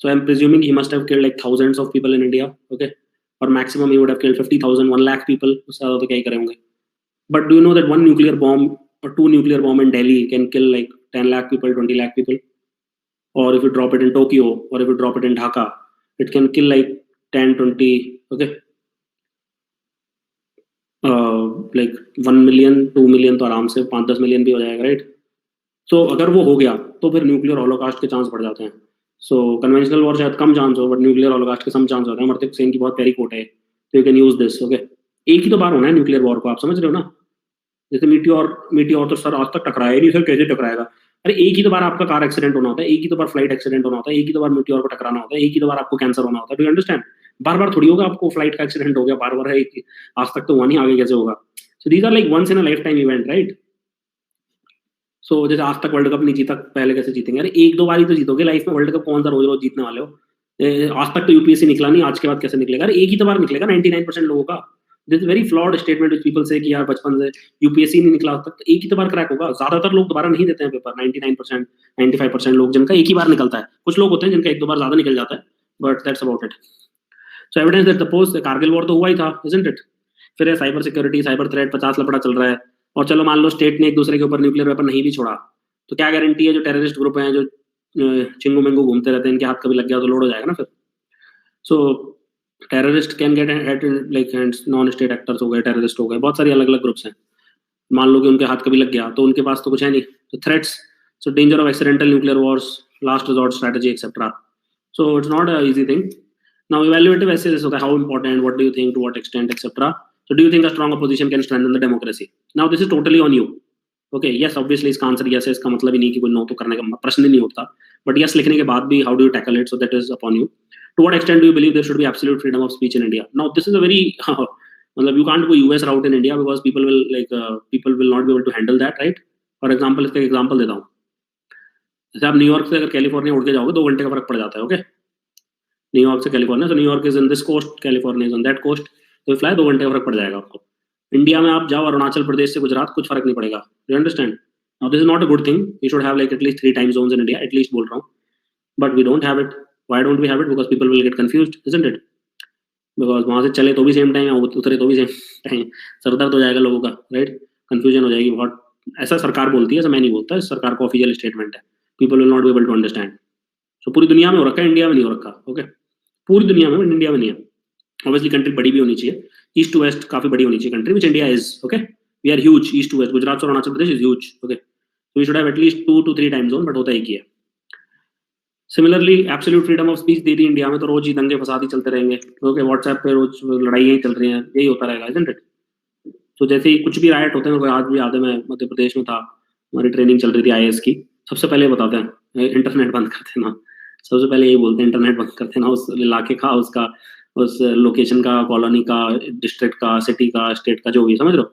So I'm presuming he must have killed like thousands of people in India. Okay. Or maximum he would have killed 50,000, 1 lakh people. उससे ज़्यादा तो क्या ही करेंगे? But do you know that one nuclear bomb or 2 nuclear bomb in Delhi can kill like 10 lakh people, 20 lakh people? Or if you drop it in Tokyo, or if you drop it in Dhaka, it can kill like 10, 20, okay? Like 1 million, 2 million तो आराम से 5-10 million भी हो जाएगा, right? So अगर वो हो गया तो फिर न्यूक्लियर हॉलोकास्ट के चांस बढ़ जाते हैं। सो कन्वेंशनल वॉर शायद कम चांस हो, बट न्यूक्लियर हॉलोकास्ट के सम चांस होते हैं। अमर्त्य सेन की बहुत प्यारी कोट है, तो you can use this. Okay, एक ही तो बार होना है न्यूक्लियर वॉर को, आप समझ रहे हो ना? जैसे मीटियोर तो सर आज तक टकराया ही नहीं, सर कैसे टकराएगा? अरे एक ही तो बार आपका कार एक्सीडेंट होना होता है, एक ही तो बार फ्लाइट एक्सीडेंट होना होता है, एक ही तो बार मीटियोर को टकराना होता है, एक ही तो बार आपको कैंसर होना होता है। Do you understand? बार बार थोड़ी होगा आपको फ्लाइट का एक्सीडेंट हो गया, बार बार है, आज तक तो हुआ नहीं, आगे कैसे होगा? So these are like once in a life time event, right? So जैसे आज तक वर्ल्ड कप नहीं जीता, पहले कैसे जीतेंगे? अरे एक दो बार ही तो जीतोगे लाइफ में वर्ल्ड कप, कौन सा रोज रोज जीतने वाले हो? आज तक तो यूपीएससी निकला नहीं, आज के बाद कैसे निकलेगा? अरे एक ही तो बार निकलेगा 99% लोगों का। This very flawed statement which people से कि यार बचपन से यूपीएससी नहीं निकला तक, तो एक ही तो बार क्रैक होगा। ज्यादातर लोग दोबारा नहीं देते हैं पेपर, 99%, 95% लोग जिनका एक ही बार निकलता है। कुछ लोग होते हैं जिनका एक दो बार ज्यादा निकल जाता है, but that's about it. So evidence that suppose Kargil war तो हुआ ही था, इजंट इट? फिर है साइबर सिक्योरिटी, साइबर थ्रेट, 50 लपड़ा चल रहा है, और चलो मान लो स्टेट ने एक दूसरे के ऊपर न्यूक्लियर वेपन नहीं भी छोड़ा, तो क्या गारंटी है जो टेररिस्ट ग्रुप हैं, जो चिंगू मिंगू घूमते रहते हैं, इनके हाथ कभी लग गया तो लोड हो जाएगा ना फिर। So terrorist can get at like hands, non state actors हो गए, टेररिस्ट हो गए, बहुत सारी अलग अलग ग्रुप्स हैं। मान लो कि उनके हाथ कभी लग गया तो उनके पास तो कुछ है नहीं। तो threats, so danger of accidental nuclear wars, last resort strategy etcetera. So it's not a easy thing. Now evaluative essay होता है, how important, what do you think, to what extent etcetera. So do you think a strong opposition can strengthen the democracy? Now this is totally on you. Okay, yes, obviously इसका answer yes है, इसका मतलब ही नहीं कि कोई no तो करने का प्रश्न ही नहीं उठता, बट yes लिखने के बाद भी how do you tackle it, so that is upon you. To what extent do you believe there should be absolute freedom of speech in India? Now this is a very मतलब you can't go US route in India because people will people will not be able to handle that, right? For example, इसका example देता हूँ, जैसे आप New York से अगर California उड़ के जाओगे 2 घंटे का फर्क पड़ जाता है। ओके, न्यूयॉर्क से California, so New York is in this coast, California is on that coast, तो फ्लाई 2 घंटे का फर्क पड़ जाएगा आपको। इंडिया में आप जाओ अरुणाचल प्रदेश से गुजरात, कुछ फर्क नहीं पड़ेगा। You understand? Now this is not a good thing, we should have like at least 3 time zones in India, at least बोल रहा हूँ, but we don't have it. Why don't we have it? Because people will get confused, isn't it? Because वहां से चले तो भी same time है, उतरे तो भी सेम टाइम, सर दर्द हो जाएगा लोगों का, राइट? कंफ्यूजन हो जाएगी बहुत। ऐसा सरकार बोलती है, ऐसा मैं नहीं बोलता, सरकार का ऑफिशियल स्टेटमेंट है। People will not be able to understand. So पूरी दुनिया में हो रखा है, इंडिया में नहीं हो रखा। ओके, पूरी दुनिया में, इंडिया में नहीं है। ऑब्वियसली कंट्री बड़ी भी होनी चाहिए, ईस्ट टू वेस्ट काफी बड़ी होनी चाहिए country, which India is. Okay, we are huge east to west, Gujarat और Arunachal Pradesh is huge. Okay, so we should have at least 2 to 3 time zone, but होता ही है। Similarly absolute freedom of speech दे दी इंडिया में, तो रोज ही दंगे फसाद ही चलते रहेंगे। ओके, व्हाट्सएप पे रोज लड़ाइयां चल रही हैं, यही होता रहेगा, इजंट इट? तो जैसे ही कुछ भी राइट होते हैं, आज भी याद है, मैं मध्य प्रदेश में था, हमारी ट्रेनिंग चल रही थी IAS की। सबसे पहले बताते हैं इंटरनेट बंद कर देना, सबसे पहले यही बोलते हैं इंटरनेट बंद कर देना, उस इलाके का, उसका, उस लोकेशन का, कॉलोनी का, डिस्ट्रिक्ट का, सिटी का, स्टेट का, जो भी, समझ रहे हो?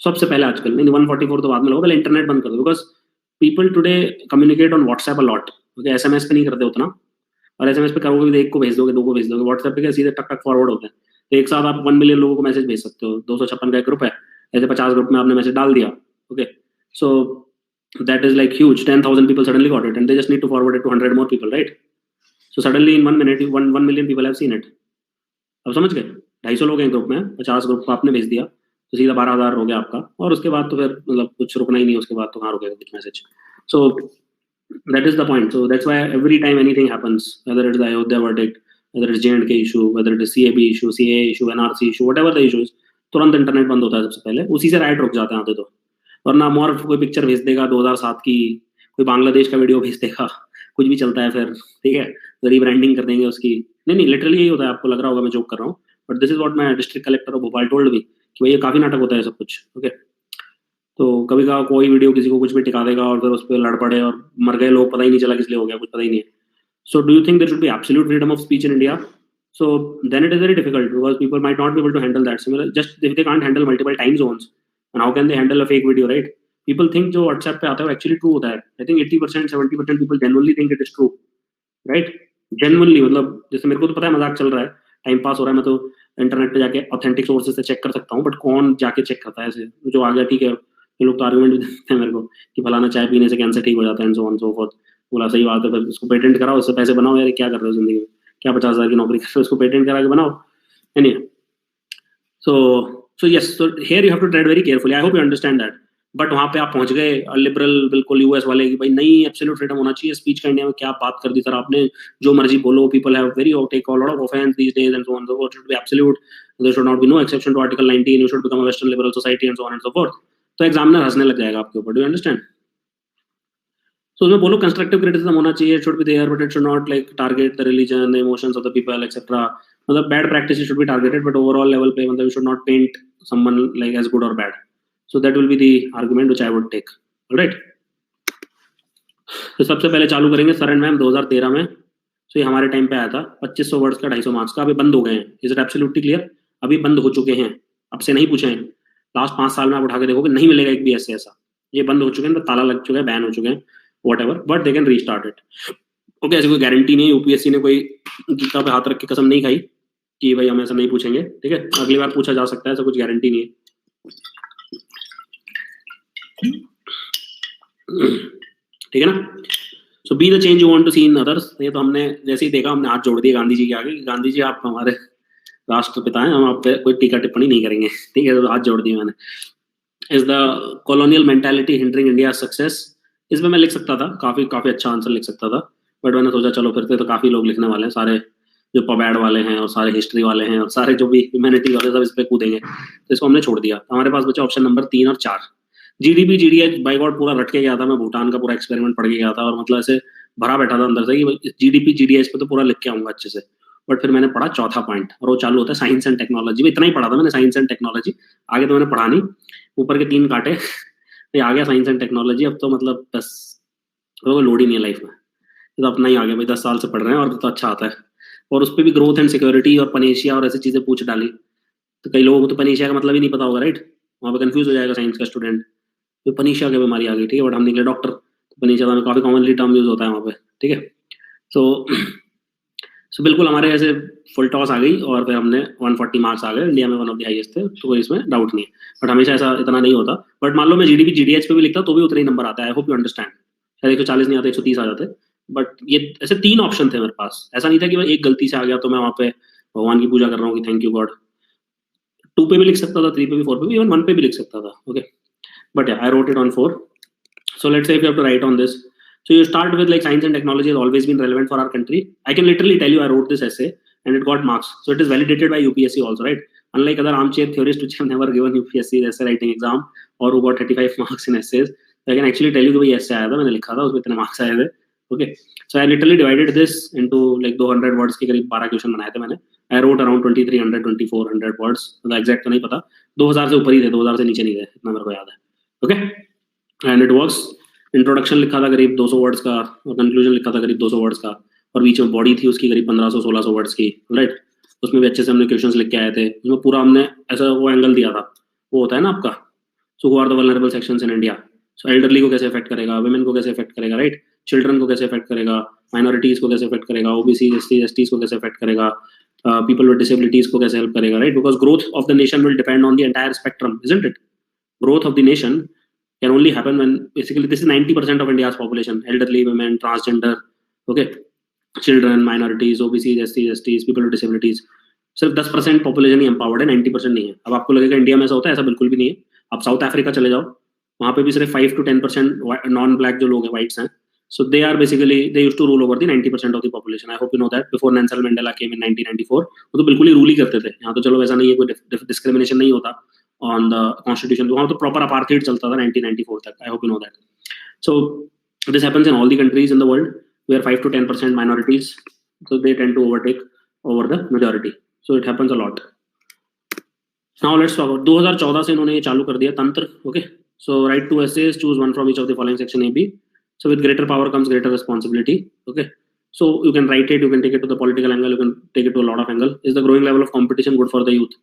सबसे पहले आजकल नहीं, 144 तो बाद में लोग, पहले इंटरनेट बंद कर दो, because people today communicate on WhatsApp a lot. Okay, SMS पे नहीं करते उतना, और SMS पे करोगे भी तो एक को भेज दोगे, 2 को भेज दोगे। व्हाट्सएप पे क्या सीधे टक टक फॉरवर्ड होते हैं, तो एक साथ आप 1 मिलियन लोगों को मैसेज भेज सकते हो। 256 का एक ग्रुप है, ऐसे 50 ग्रुप में आपने मैसेज डाल दिया। Okay, so that is like huge, 10,000 people suddenly got it and they just need to forward it to 100 more people, right? So suddenly in 1 minute 1 million people have seen it. अब समझ गए? 250 लोग हैं group में, 50 group को आपने भेज दिया, तो सीधा 12,000 हो गया आपका, और उसके बाद तो फिर मतलब कुछ रुकना ही नहीं, उसके बाद तो कहाँ रुकेगा कुछ message. So That is the point. So that's why every time anything happens, whether it's the Ayodhya verdict, whether it's J&K issue, whether it is CAB issue, CAA issue, NRC issue, whatever the issue is, तुरंत internet बंद होता है सबसे पहले, उसी से right रुक जाते हैं आते तो। वरना मॉर्फ कोई पिक्चर भेज देगा 2007 की, कोई बांग्लादेश का वीडियो भेज देगा, कुछ भी चलता है फिर, ठीक है, तो रीब्रांडिंग कर देंगे उसकी। नहीं लिटरली यही होता है, आपको लग रहा होगा मैं जोक कर रहा हूँ, but this is what my district collector of Bhopal told me कि भाई ये काफी नाटक होता है सब कुछ। ओके, तो कभी का कोई वीडियो किसी को कुछ भी टिका देगा और फिर उस पर लड़ पड़े और मर गए लोग, पता ही नहीं चला किस लिए हो गया, कुछ पता ही नहीं है। So do you think there should be absolute freedom of speech in India? So then it is very difficult because people might not be able to handle that. Similar, just if they can't handle multiple time zones, and how can they handle a fake video, right? People think जो WhatsApp पे आता है वो actually true होता है. I think 80%, 70% people genuinely think it is true, right? Genuinely, मतलब जैसे मेरे को तो पता है मजाक चल रहा है, टाइम पास हो रहा है, मैं तो इंटरनेट पे जाके ऑथेंटिक सोर्सेज से चेक कर सकता हूँ, बट कौन जाके चेक करता है ऐसे? जो आ गया ठीक है, ये लोग तो आर्गुमेंट भी देते हैं मेरे को कि फलाना चाय पीने से कैंसर ठीक हो जाता है and so on so fourth. बोला सही बात है, फिर उसको पेटेंट कराओ, उससे पैसे बनाओ, यार क्या कर रहे हो जिंदगी में, क्या 50,000 की नौकरी कर रहे हो, उसको पेटेंट करा के बनाओ। Anyway, so yes, so here you have to tread very carefully. I hope you understand that. But वहां पे आप पहुंच गए लिबरल बिल्कुल यूएस वाले कि भाई नहीं एब्सोल्यूट फ्रीडम होना चाहिए स्पीच का, इंडिया में क्या बात कर दी सर आपने, जो मर्जी बोलो, people have very take a lot of offence these days and so on so forth, should be absolute, there should not be no exception to article 19, you should become a western liberal society and so on and so forth. तो examiner हंसने लग जाएगा आपके ऊपर। Do you understand? So उसमें बोलो constructive criticism होना चाहिए, it should be there, but it should not like target the religion, the emotions of the people, etc. मतलब bad practices should be targeted, but overall level पे मतलब you should not paint someone like as good or bad. So that will be the argument which I would take. Alright? तो सबसे पहले चालू करेंगे sir and ma'am 2013 में। तो ये हमारे टाइम पे आया था 2500 वर्ड्स का 250 मार्क्स का, अभी बंद हो गए हैं। Is it absolutely clear? अभी बंद हो चुके हैं, अब से नहीं पूछे। लास्ट 5 साल में आप उठा के देखोगे नहीं मिलेगा एक भी ऐसे ऐसा, ये बंद हो चुके हैं, तो ताला लग चुका है, बैन हो चुके हैं, whatever, but they can restart it. Okay, ऐसी कोई गारंटी नहीं है, यूपीएससी ने कोई गीता पे हाथ रख के कसम नहीं खाई कि भाई हम ऐसा नहीं पूछेंगे, ठीक है, अगली बार पूछा जा सकता है, ऐसा कुछ गारंटी नहीं है, ठीक है ना? So be the change you want to see in others. ये तो हमने जैसे ही देखा हमने हाथ जोड़ दिए गांधी जी के आगे, गांधी जी आप हमारे राष्ट्रपिता हैं, हम आप पे कोई टीका टिप्पणी नहीं करेंगे, ठीक है, तो हाथ जोड़ दिए मैंने। Is the colonial mentality hindering India success? इसमें मैं लिख सकता था, काफी अच्छा आंसर लिख सकता था, बट मैंने सोचा चलो फिर तो काफी लोग लिखने वाले हैं, सारे जो पबैड वाले हैं और सारे हिस्ट्री वाले हैं और सारे जो भी ह्यूमैनिटी वाले सब इस पे कूदेंगे, तो इसको हमने छोड़ दिया। हमारे पास बचा ऑप्शन नंबर 3 और 4। जीडीपी जीडीएच बाय गॉड पूरा रट के गया था, मैं भूटान का पूरा एक्सपेरिमेंट पढ़ के गया था और मतलब ऐसे भरा बैठा था अंदर से कि जीडीपी जीडीएच पे तो पूरा लिख के आऊंगा अच्छे से, बट फिर मैंने पढ़ा चौथा पॉइंट और वो चालू होता है साइंस एंड टेक्नोलॉजी। इतना ही पढ़ा था मैंने, साइंस एंड टेक्नोलॉजी, आगे तो मैंने पढ़ा नहीं, ऊपर के 3 काटे आ गया साइंस एंड टेक्नोलॉजी। अब तो मतलब बस लोड ही नहीं है लाइफ में, तो अपना ही आ गया भाई, 10 साल से पढ़ रहे हैं और तो अच्छा आता है, और उस पर भी ग्रोथ एंड सिक्योरिटी और पनेशिया और ऐसी चीजें पूछ डाली, तो कई लोगों को तो पनेशिया का मतलब ही नहीं पता होगा, राइट? वहाँ पे कंफ्यूज हो जाएगा साइंस का स्टूडेंट, तो पनेशिया की बीमारी आ गई, ठीक है, बट हम निकले डॉक्टर, तो पनेशिया में काफी कॉमनली टर्म यूज होता है वहाँ पे, ठीक है। सो बिल्कुल हमारे ऐसे फुल टॉस आ गई और फिर हमने 140 मार्क्स आ गए, इंडिया में 1 ऑफ द हाईएस्ट थे, तो कोई इसमें डाउट नहीं है, बट हमेशा ऐसा इतना नहीं होता। बट मान लो मैं जीडीपी जीडीएच पे भी लिखता तो भी उतना ही नंबर आता है, आई होप यू अंडरस्टैंड। शायद 140 नहीं आते, 130 आ जाते, बट ये ऐसे 3 ऑप्शन थे मेरे पास, ऐसा नहीं था कि मैं एक गलती से आ गया तो मैं वहाँ पे भगवान की पूजा कर रहा हूँ कि थैंक यू गॉड। 2 पे भी लिख सकता था, 3 पे भी, 4 पे भी, इवन 1 पे भी लिख सकता था, okay, but I wrote it on 4। So let's say if you have to write on this, so you start with like science and technology has always been relevant for our country. I can literally tell you I wrote this essay and it got marks, so it is validated by UPSC also, right? Unlike other armchair theorists which have never given UPSC essay writing exam or who got 35 marks in essays, I can actually tell you कि भाई essay आया था, मैंने लिखा था, उसमें इतने marks आए थे, okay? So I literally divided this into like 200 words के करीब 12 क्वेश्चन बनाए थे मैंने। I wrote around 2300 2400 words, मतलब exact तो नहीं पता, 2000 से ऊपर ही थे, 2000 से नीचे नहीं थे, इतना मेरे को याद है, okay? And it works. Introduction लिखा था करीब 200 वर्ड्स का और कंक्लूजन लिखा था करीब 200 वर्ड्स का, और बीच में बॉडी थी उसकी करीब 1500-1600 वर्ड्स की, राइट? उसमें भी अच्छे से हमने क्वेश्चंस लिख के आए थे, उसमें पूरा हमने ऐसा वो एंगल दिया था, वो होता है ना आपका, so who are the vulnerable sections in India, so elderly को कैसे अफेक्ट करेगा, वुमेन को कैसे अफेक्ट करेगा, राइट? चिल्ड्रन को कैसे अफेक्ट करेगा, माइनॉरिटीज को कैसे अफेक्ट करेगा, ओबीसी एसटीज को कैसे अफेक्ट करेगा, पीपल विद डिसेबिलिटीज को कैसे हेल्प करेगा, right? Because growth of the nation will depend on the entire spectrum, isn't it? Growth of the nation can only happen when basically this is 90% of India's population: elderly, women, transgender, okay, children, minorities, OBCs, STs, people with disabilities. सिर्फ 10% population ही empowered है, 90% नहीं है। अब आपको लगेगा India में ऐसा होता है, ऐसा बिल्कुल भी नहीं है। आप साउथ अफ्रीका चले जाओ, वहाँ पे भी सिर्फ 5 to 10% नॉन ब्लैक जो लोग हैं, वाइट्स हैं, So they are basically, they used to rule over the 90% of the population. I hope you know that. Before Nelson Mandela came in 1994, वो तो बिल्कुल ही रूल ही करते थे. यहाँ तो चलो वैसा नहीं है, कोई डिस्क्रिमिनेशन नहीं होता on the constitution. वहाँ तो proper apartheid चलता था 1994 तक. I hope you know that. So this happens in all the countries in the world where 5 to 10% minorities, so they tend to overtake over the majority. So it happens a lot. Now let's talk about 2014 से इन्होंने ये चालू कर दिया तंत्र. Okay, so write 2 essays, choose one from each of the following section A, B. So with greater power comes greater responsibility. Okay, so you can write it, you can take it to the political angle, you can take it to a lot of angle. Is the growing level of competition good for the youth?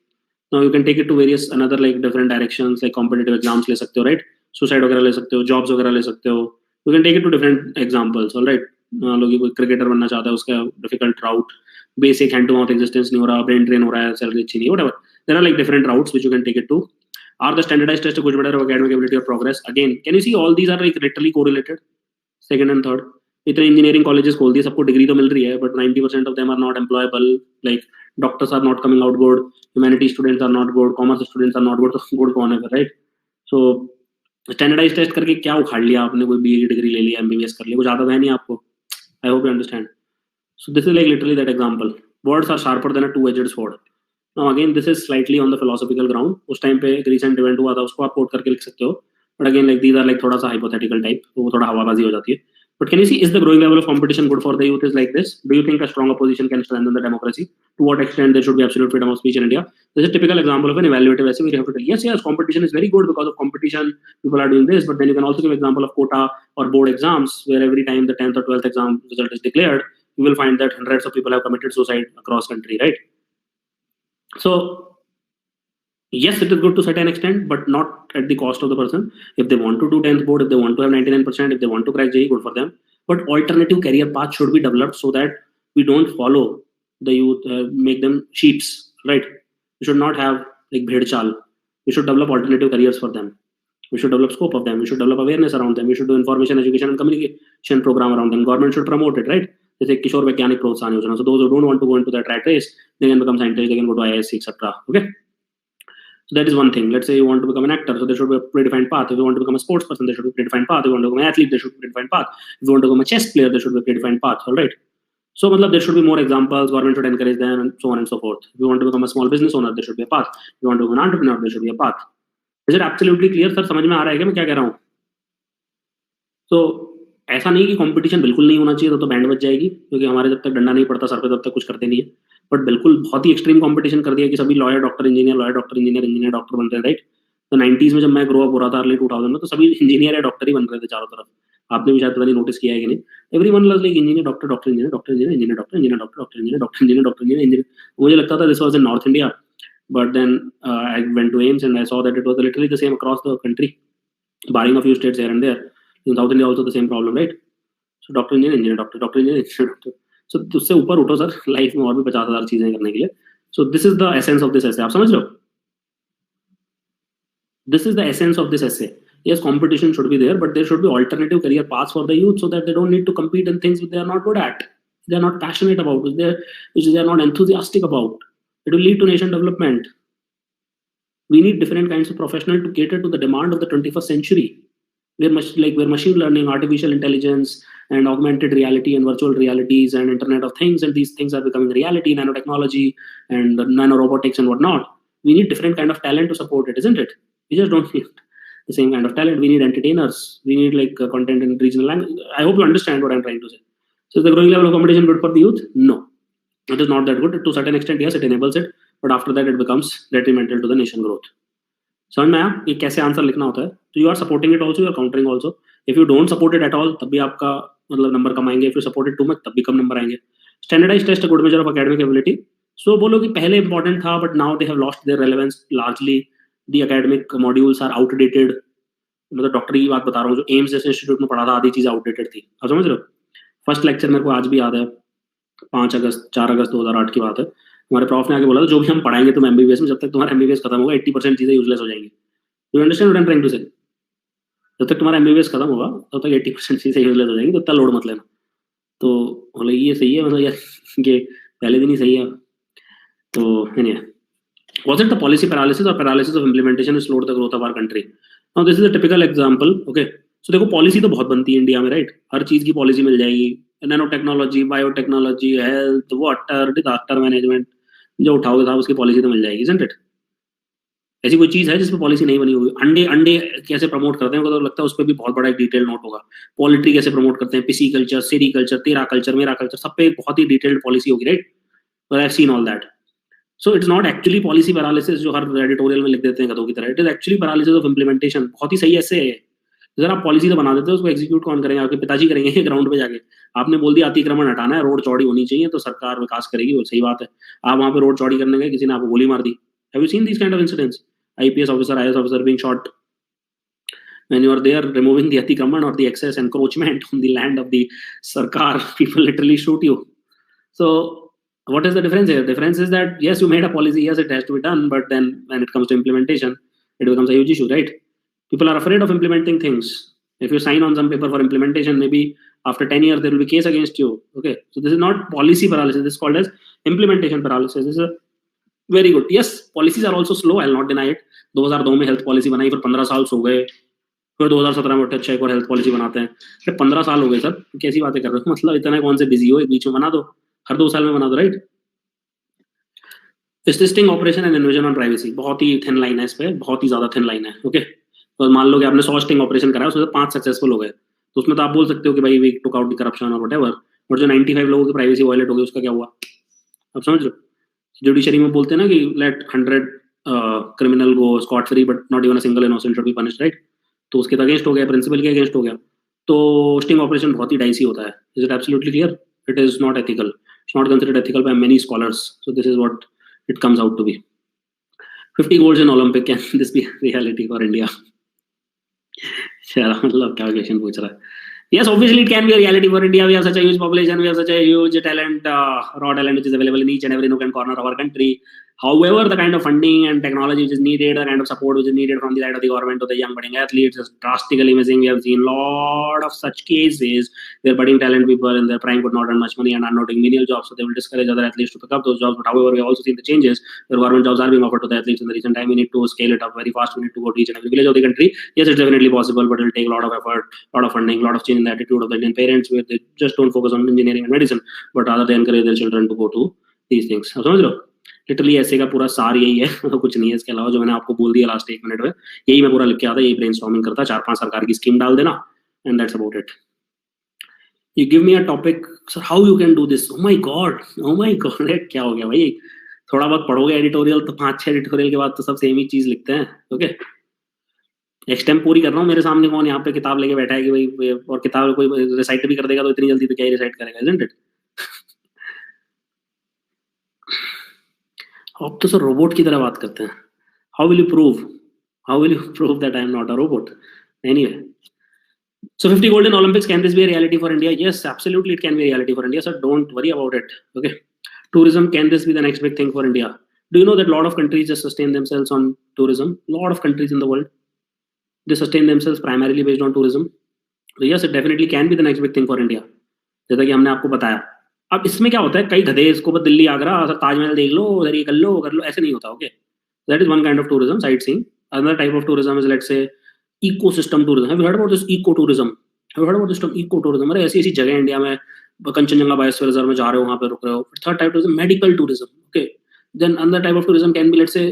Now you can take it to various another like different directions, like competitive exams ले सकते हो, right? Suicide वगैरह ले सकते हो, jobs वगैरह ले सकते हो. You can take it to different examples, all right? लोग कोई क्रिकेटर बनना चाहता है, उसका difficult route, basic hand to mouth existence नहीं हो रहा, brain drain हो रहा है, salary अच्छी नहीं, whatever. There are like different routes which you can take it to. Are the standardized tests कुछ better of academic ability or progress? Again, can you see all these are like literally correlated? Second and third. इतने engineering colleges खोल दिए, सबको degree तो मिल रही है, but 90% of them are not employable. Like doctors are not coming out good, humanity students are not good, commerce students are not good. तो good कौन है, right? So standardized test करके क्या उखाड़ लिया आपने? कोई BE डिग्री ले लिया, MBBS कर लिया, कुछ आता है नहीं आपको. I hope you understand. So this is like literally that example. Words are sharper than a two-edged sword. Now again, this is slightly on the philosophical ground. उस टाइम पे एक recent event हुआ था, उसको आप quote करके लिख सकते हो. But again, like these are like थोड़ा सा hypothetical type, तो वो थोड़ा हवाबाजी हो जाती है. But can you see, is the growing level of competition good for the youth? Is like this. Do you think a strong opposition can strengthen the democracy? To what extent there should be absolute freedom of speech in India? This is a typical example of an evaluative essay where you have to tell, yes, competition is very good because of competition. People are doing this, but then you can also give example of quota or board exams where every time the 10th or 12th exam result is declared, you will find that hundreds of people have committed suicide across country, right? So yes, it is good to a certain extent, but not at the cost of the person. If they want to do 10th board, if they want to have 99%, if they want to crack JEE, good for them. But alternative career path should be developed so that we don't follow the youth, make them sheeps, right? We should not have like bhed chal. We should develop alternative careers for them. We should develop scope of them. We should develop awareness around them. We should do information, education, and communication program around them. Government should promote it, right? They say Kishore Vaigyanik Protsahan Yojana. So those who don't want to go into that rat race, they can become scientists, they can go to IISc, etc. Okay. So that is one thing. Let's say you want to become an actor, so there should be a predefined path. If you want to become a sports person, there should be a predefined path. If you want to become an athlete, there should be a predefined path. If you want to become a chess player, there should be a predefined path. All right. So there should be more examples. Government should encourage them, and so on and so forth. If you want to become a small business owner, there should be a path. If you want to become an entrepreneur, there should be a path. Is it absolutely clear, sir? समझ में आ रहा है क्या मैं क्या कह रहा हूँ? So ऐसा नहीं कि कंपटीशन बिल्कुल नहीं होना चाहिए, तो बैंड बच जाएगी, क्योंकि हमारे जब तक डंडा नहीं पड़ता सर पे तब तक कुछ करते नहीं है. बट बिल्कुल बहुत ही एक्सट्रीम कंपटीशन कर दिया कि सभी लॉयर डॉक्टर इंजीनियर डॉक्टर बनते हैं, राइट? तो 90s में जब मैं ग्रो अप हो रहा था, अर्ली 2000 में, तो सभी इंजीनियर या डॉक्टर ही बन रहे थे चारों तरफ. आपने भी शायद पता नहीं नोटिस किया है कि नहीं. Everyone was like engineer doctor engineer. मुझे लगता था this was in north India, but then I went to AIIMS and I saw that it was literally the same across the country, barring a few states here and there. In South India also the same problem, right? So doctor engineer. So उससे ऊपर उठो sir, life में और भी 50,000 चीजें करने के लिए. So this is the essence of this essay. आप समझ रहे हो? This is the essence of this essay. Yes, competition should be there, but there should be alternative career paths for the youth so that they don't need to compete in things which they are not good at, they are not passionate about, which they are not enthusiastic about. It will lead to nation development. We need different kinds of professionals to cater to the demand of the 21st century, where machine learning, artificial intelligence, and augmented reality and virtual realities and Internet of Things, and these things are becoming reality, nanotechnology and nanorobotics and whatnot. We need different kind of talent to support it, isn't it? We just don't need the same kind of talent. We need entertainers. We need content in regional language. I hope you understand what I'm trying to say. So is the growing level of competition good for the youth? No. It is not that good. To a certain extent, yes, it enables it, but after that it becomes detrimental to the nation growth. समझ में आया कि कैसे answer लिखना होता है? तो you are supporting it also, you are countering also. If you don't support it at all, तब भी आपका नंबर कम आएंगे. If you support it too much, तब भी कम नंबर आएंगे. Standardized test a good measure of academic ability. So बोलो कि पहले important था, but now they have lost their relevance. Largely, the academic modules are outdated. मतलब डॉक्टरी की बात बता रहा हूँ, जो एम्स जैसे इंस्टीट्यूट में पढ़ा था, आधी चीजें आउटडेटेड थी. आप समझ रहे हो? फर्स्ट लेक्चर मेरे को आज भी याद है, 4 अगस्त 2008 की बात है. हमारे प्रॉफ ने आके बोला था, जो भी हम पढ़ाएंगे तुम एमबीबीएस में, जब तक तुम्हारा एमबीबीएस खत्म होगा 80% चीजें यूजलेस हो जाएंगी. You understand what I am trying to say? जब तक तुम्हारा एमबीबीएस खत्म होगा तब तक 80% चीजें यूजलेस हो जाएंगी, तो इतना लोड मत लेना. तो बोले ये सही है, मतलब यार ये पहले दिन ही सही है. तो was it the policy paralysis or paralysis of implementation which slowed the growth of our country? Now this is a typical example. Okay, सो देखो पॉलिसी तो बहुत बनती है इंडिया में, राइट? हर चीज की पॉलिसी मिल जाएगी, nano technology, biotechnology, health, water, disaster management, जो उठाओगे साहब उसकी पॉलिसी तो मिल जाएगी, isn't it? ऐसी कोई चीज है जिसपे पॉलिसी नहीं बनी हुई? अंडे अंडे कैसे प्रमोट करते हैं, मुझे तो लगता है उस पर भी बहुत बड़ा एक डिटेल नोट होगा। पोल्ट्री कैसे प्रमोट करते हैं, पिसी कल्चर, सेरी कल्चर, तेरा कल्चर, मेरा कल्चर, सब पे एक बहुत ही डिटेल्ड पॉलिसी होगी, right? But I have seen all that. So it's not actually policy paralysis जो हर एडिटोरियल में लिख देते हैं गधों की तरह, it is actually paralysis of implementation. बहुत ही सही ऐसे है। अगर आप पॉलिसी तो बना देते हो, उसको एग्जीक्यूट कौन करेंगे? आपके पिताजी करेंगे ग्राउंड पे जाके। आपने बोल दिया अतिक्रमण हटाना है, रोड चौड़ी होनी चाहिए, तो सरकार विकास करेगी, वो सही बात है। आप वहां पे रोड चौड़ी करने गए, किसी ने आपको गोली मार दी। Have you seen this kind of incidents? IPS officer, IAS officer being shot when you are there removing the atikraman or the excess encroachment on the land of the sarkar. People literally shoot you. So what is the difference here? The difference is that yes, you made a policy, yes, it has to be done, but then when it comes to implementation, it becomes a huge issue, right? People are afraid of implementing things. If you sign on some paper for implementation, maybe after 10 years there will be case against you. Okay, so this is not policy paralysis, this is called as implementation paralysis. This is a very good. Yes, policies are also slow, I'll not deny it. 2002 में health policy बनाई, फिर 15 साल सो गए, फिर 2017 में उठे, अच्छा एक और हेल्थ पॉलिसी बनाते हैं, फिर 15 साल हो गए सर, कैसी बातें कर रहे हो? मतलब इतना कौन से बिजी हो, एक बीच में बना दो, हर 2 साल में बना दो, right? Sting operation and invasion on privacy, बहुत ही थिन लाइन है इस पे, बहुत ही ज्यादा थिन लाइन है। ओके, तो मान लो कि आपने 100 स्टिंग ऑपरेशन कराया, उसमें से 5 सक्सेसफुल हो गए, तो उसमें तो आप बोल सकते हो कि भाई we took out the corruption और व्हाटएवर, और जो 95 लोगों की प्राइवेसी वायलेट हो गई उसका क्या हुआ? आप समझ रहे हो? जुडिशरी में बोलते हैं ना कि let 100 criminal go scot free but not even a single innocent should be punished, right? तो उसके अगेंस्ट हो गया, प्रिंसिपल के अगेंस्ट हो गया। तो स्टिंग ऑपरेशन बहुत ही डाइसी होता है। Is it absolutely clear? It is not ethical, it's not considered ethical by many scholars. So this is what it comes out to be. 50 golds in Olympic, can this be reality for India? मतलब क्या question पूछ रहा है? Yes, obviously it can be a reality for India. We have such a huge population, we have such a huge talent, raw talent which is available in each and every nook and corner of our country. However, the kind of funding and technology which is needed, the kind of support which is needed from the side of the government to the young budding athletes is drastically missing. We have seen a lot of such cases where budding talent people in their prime could not earn much money and are not doing menial jobs, so they will discourage other athletes to pick up those jobs. But however, we have also seen the changes where government jobs are being offered to the athletes in the recent time. We need to scale it up very fast. We need to go to each and every village of the country. Yes, it's definitely possible, but it will take a lot of effort, a lot of funding, a lot of change in the attitude of the Indian parents, where they just don't focus on engineering and medicine, but rather they encourage their children to go to these things. आप समझ रहे हो? Literally ऐसे का पूरा सार यही है, तो कुछ नहीं है इसके अलावा, जो मैंने आपको बोल दिया लास्ट 1 मिनट में, यही मैं पूरा लिख के आता, यही ब्रेनस्टॉर्मिंग करता, 4-5 सरकार की स्कीम डाल देना, and that's about it. You give me a topic, sir how you can do this, oh my God, क्या हो गया भाई? थोड़ा बहुत पढ़ोगे एडिटोरियल तो 5-6 एडिटोरियल के बाद तो सब सेम ही चीज लिखते हैं। ओके, एक्सटेम पूरी कर रहा हूँ, मेरे सामने कौन यहाँ पे किताब लेके बैठा है कि भाई, और किताब कोई रिसाइट भी कर देगा तो इतनी जल्दी तो क्या ही रिसाइट करेगा, isn't it? अब तो सर रोबोट की तरह बात करते हैं। How will you prove that I am not a robot? Anyway, so 50 gold in Olympics, can this be a reality for India? Yes, absolutely it can be a reality for India, sir, don't worry about it. Okay, tourism, can this be the next big thing for India? Do you know that a lot of countries just sustain themselves on tourism? A lot of countries in the world, they sustain themselves primarily based on tourism. So yes, it definitely can be the next big thing for India, जैसा कि हमने आपको बताया। अब इसमें क्या होता है, कई गधे इसको बस दिल्ली आगरा ताजमहल देख लो, उधर ये कर लो, ऐसे नहीं होता। Okay, that is one kind of tourism, sightseeing. Another type of tourism is, let's say, ecosystem tourism. Have you heard about this eco tourism? Have you heard about this term eco tourism? अरे ऐसी ऐसी जगह India में, Kanchenjunga biosphere reserve में जा रहे हो, वहां पे रुक रहे हो। Third type tourism, medical tourism. Okay, then another type of tourism can be, let's say,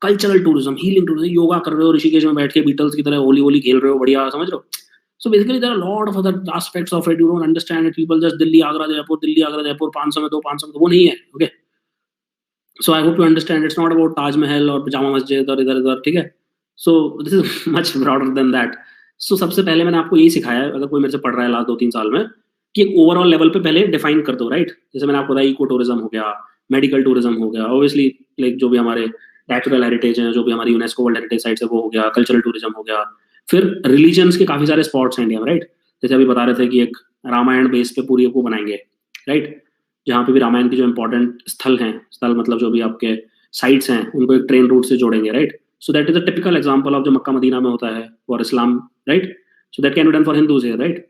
cultural tourism, healing tourism, yoga कर रहे हो ऋषिकेश में बैठ के, बीटल्स की तरह होली होली खेल रहे हो, बढ़िया, समझ रहे हो? So basically there are a lot of other aspects of it, you don't understand it. People just Delhi Agra Jaipur 500 में 500 में, वो नहीं है। Okay, so I hope you understand it's not about Taj Mahal और जामा मस्जिद और इधर, ठीक है? So this is much broader than that. So सबसे पहले मैंने आपको यही सिखाया है, अगर कोई मेरे से पढ़ रहा है लास्ट 2-3 साल में, कि ओवरऑल लेवल पे पहले डिफाइन कर दो, राइट? जैसे मैंने आपको बताया, इको टूरिज्म हो गया, मेडिकल टूरिज्म हो गया, ऑब्वियसली लाइक जो भी हमारे नेचुरल हेरिटेज है, जो भी हमारी यूनेस्को वर्ल्ड हेरिटेज साइट्स है वो हो गया, कल्चरल टूरिज्म हो गया। फिर रिलीजन्स के काफी सारे स्पॉट्स हैं इंडिया में, राइट? जैसे अभी बता रहे थे कि एक रामायण बेस पे पूरी को बनाएंगे, राइट? जहाँ पे भी रामायण की जो इंपॉर्टेंट स्थल हैं, स्थल मतलब जो भी आपके साइट्स हैं, उनको एक ट्रेन रूट से जोड़ेंगे, right? So that is a typical example of जो मक्का मदीना में होता है for Islam, right? So that can be done for Hindus here, right?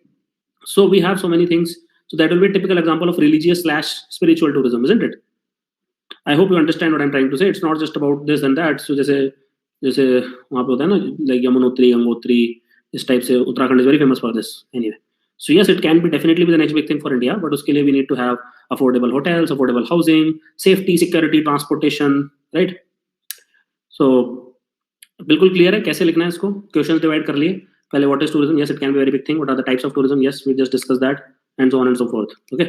So we have so many things, so that will be typical example of religious/spiritual tourism, isn't it? I hope you understand what I'm trying to say. It's not just about this and that. So जैसे वहाँ पे होता है ना, like Yamunotri, Gangotri, इस type से Uttarakhand is very famous for this anyway. So yes, it can be definitely be the next big thing for India, but uske liye we need to have affordable hotels, affordable housing, safety, security, transportation, right? So बिल्कुल clear है कैसे लिखना है इसको. Questions divide कर लिए. पहले what is tourism, yes it can be very big thing. What are the types of tourism, yes we just discuss that and so on and so forth. Okay,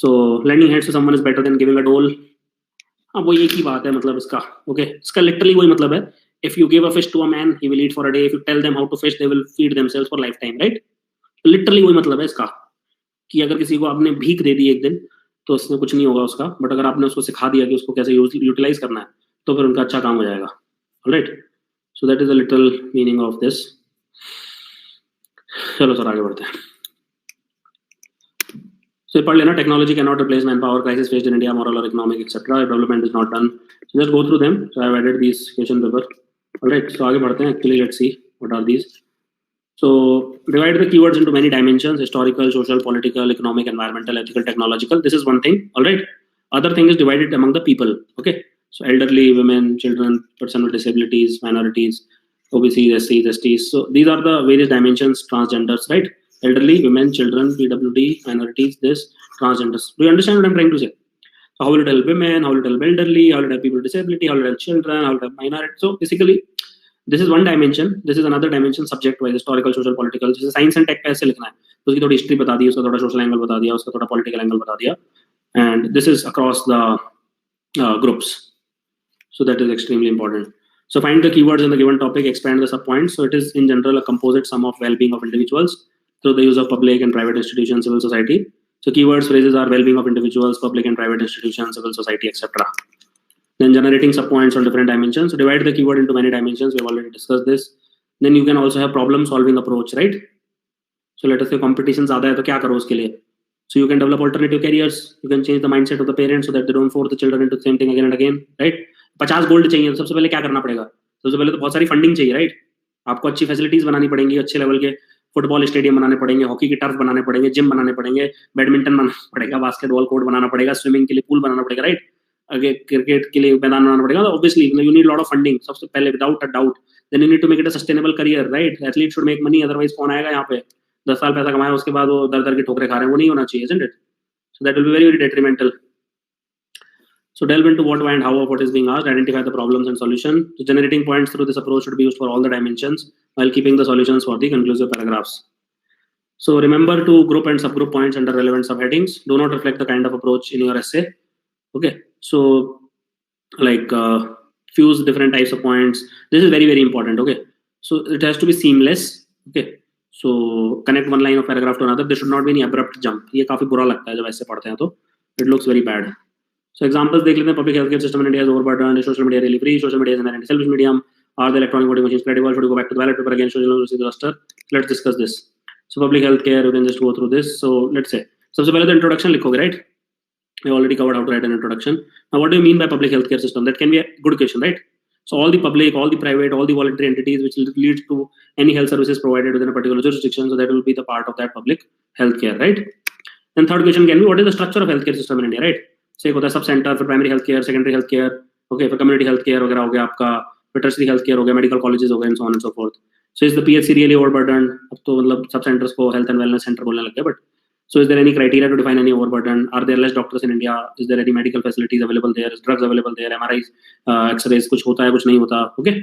so lending hands to someone is better than giving a dole. अब वो एक ही बात है मतलब इसका. Okay, इसका literally वही मतलब है. If you give a fish to a man he will eat for a day. If you tell them how to fish they will feed themselves for life time, right? Literally वही मतलब है इसका कि अगर किसी को आपने भीख दे दी एक दिन तो उसमें कुछ नहीं होगा उसका, बट अगर आपने उसको सिखा दिया कि उसको कैसे यूटिलाइज करना है तो फिर उनका अच्छा काम हो जाएगा. Alright, so that is the literal meaning of this. चलो सर आगे बढ़ते हैं. So पढ़ लेना. Technology can not replace man power. Crisis faced in India, moral or economic etc. Development is not done. So just go through them. So I have added these question paper. Alright, so आगे बढ़ते हैं. Actually let's see what are these. So divide the keywords into many dimensions: historical, social, political, economic, environmental, ethical, technological. This is one thing. Alright, other thing is divided among the people. Okay, so elderly, women, children, person with disabilities, minorities, OBCs, SCs, STs. So these are the various dimensions. Transgenders, right? Elderly, women, children, PWD, minorities, this, transgenders. Do you understand what I'm trying to say? So how will it help women? How will it help elderly? How will it help people with disability? How will it help children? How will it help minorities? So basically, this is one dimension. This is another dimension, subject-wise, historical, social, political. जैसे science and tech पे ऐसे लिखना है, तो उसकी थोड़ी history बता दी, उसका थोड़ा social angle बता दिया, उसका थोड़ा political angle बता दिया, and this is across the groups. So that is extremely important. So find the keywords in the given topic, expand the subpoints. So it is in general a composite sum of well-being of individuals through the use of public and private institutions, civil society. So keywords, phrases are well-being of individuals, public and private institutions, civil society, etc. Then generating subpoints on different dimensions. So divide the keyword into many dimensions. We have already discussed this. Then you can also have problem-solving approach, right? So let us say competition ज़्यादा है तो क्या करो उसके लिए? So you can develop alternative careers. You can change the mindset of the parents so that they don't force the children into the same thing again and again, right? 50 gold चाहिए तो सबसे पहले क्या करना पड़ेगा? सबसे पहले तो बहुत सारी फंडिंग चाहिए, राइट? आपको अच्छी फैसिलिटीज बनानी पड़ेंगी, अच्छे लेवल के फुटबॉल स्टेडियम बनाने पड़ेंगे, हॉकी की टर्फ बनाने पड़ेंगे, जिम बनाने पड़ेंगे, बैडमिंटन बनाना पड़ेगा, बास्केटबॉल कोर्ट बनाना पड़ेगा, स्विमिंग के लिए पूल बनाना पड़ेगा, राइट? अगे क्रिकेट के लिए मैदान बनाना पड़ेगा. Obviously you need lot of funding सबसे पहले, without a doubt. Then you need to make it a sustainable career, right? Athlete should make money, otherwise कौन आएगा यहाँ पे? 10 साल पैसा कमाया उसके बाद वो दर दर की ठोकरे खा रहे हैं, वो नहीं होना चाहिए, isn't it? So that will be very, very detrimental. So delve into what, why and how of what is being asked. Identify the problems and solution. So generating points through this approach should be used for all the dimensions while keeping the solutions for the conclusive paragraphs. So remember to group and subgroup points under relevant subheadings. Do not reflect the kind of approach in your essay. Okay. So like fuse different types of points. This is very, very important. Okay. So it has to be seamless. Okay. So connect one line of paragraph to another. There should not be any abrupt jump. ये काफी बुरा लगता है जब ऐसे पढ़ते हैं तो. It looks very bad. So examples देख लेते हैं. Public healthcare system in India is overburdened. Social media really free. Social media is an anti-selfish medium. Are the electronic voting machines credible? Should we go back to the ballot paper again? Social disaster. Let's discuss this. So public healthcare, you can just go through this. So let's say सबसे पहले तो introduction लिखोगे, right? I already covered how to write an introduction. Now what do you mean by public healthcare system? That can be a good question, right? So all the public, all the private, all the voluntary entities which leads to any health services provided within a particular jurisdiction. So that will be the part of that public healthcare, right? Then third question can be, what is the structure of healthcare system in India, right? So एक होता है sub centre, फिर primary health care, secondary health care, okay, फिर community health care वगैरह हो गया आपका, फिर टर्शरी हेल्थ केयर हो गया, मेडिकल कॉलेजेस हो गए, and so on and so fourth. So is the PHC really overburden? अब तो मतलब सब सेंटर्स को हेल्थ एंड वेलनेस सेंटर बोलने लग गए, but so is there any criteria to define any overburden? Are there less doctors in India? Is there any medical facilities available there? Is drugs available there? MRIs, X-rays, कुछ होता है, कुछ नहीं होता, okay?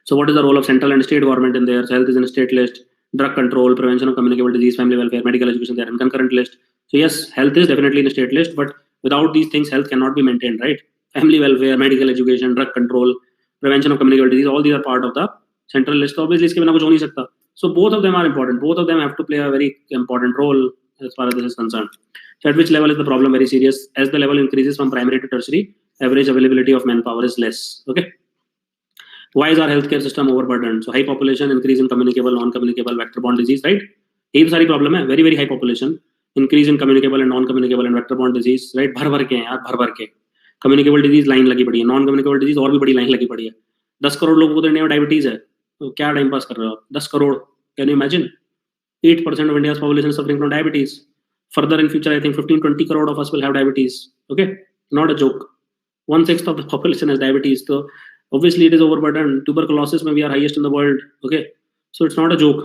So what is the role of central and state government in there? So health is in a state list, drug control, prevention of communicable disease, family welfare, medical education, they are in concurrent list. So yes, health is definitely in a state list, but without these things, health cannot be maintained, right? Family welfare, medical education, drug control, prevention of communicable disease, all these are part of the central list. Obviously, इसके बिना कुछ हो नहीं सकता. So both of them are important. Both of them have to play a very important role as far as this is concerned. So at which level is the problem very serious? As the level increases from primary to tertiary, average availability of manpower is less. Okay. Why is our healthcare system overburdened? So high population, increase in communicable, non-communicable, vector-borne disease, right? यही तो सारी problem है. Very, very high population, increase in communicable and non-communicable and vector-borne disease, right? भर के हैं यार, भर के. Communicable disease line लगी पड़ी है, non-communicable disease और भी बड़ी line लगी पड़ी है. 10 करोड़ लोगों को तो इंडिया में डायबिटीज है, तो क्या टाइम पास कर रहे हो आप? 10 crore, can you imagine? 8% of India's population is suffering from diabetes. Further in future, I think 15-20 crore of us will have diabetes. Okay, not a joke. 1/6 of the population has diabetes. So obviously it is overburdened. Tuberculosis, maybe we are highest in the world. Okay, So it's not a joke.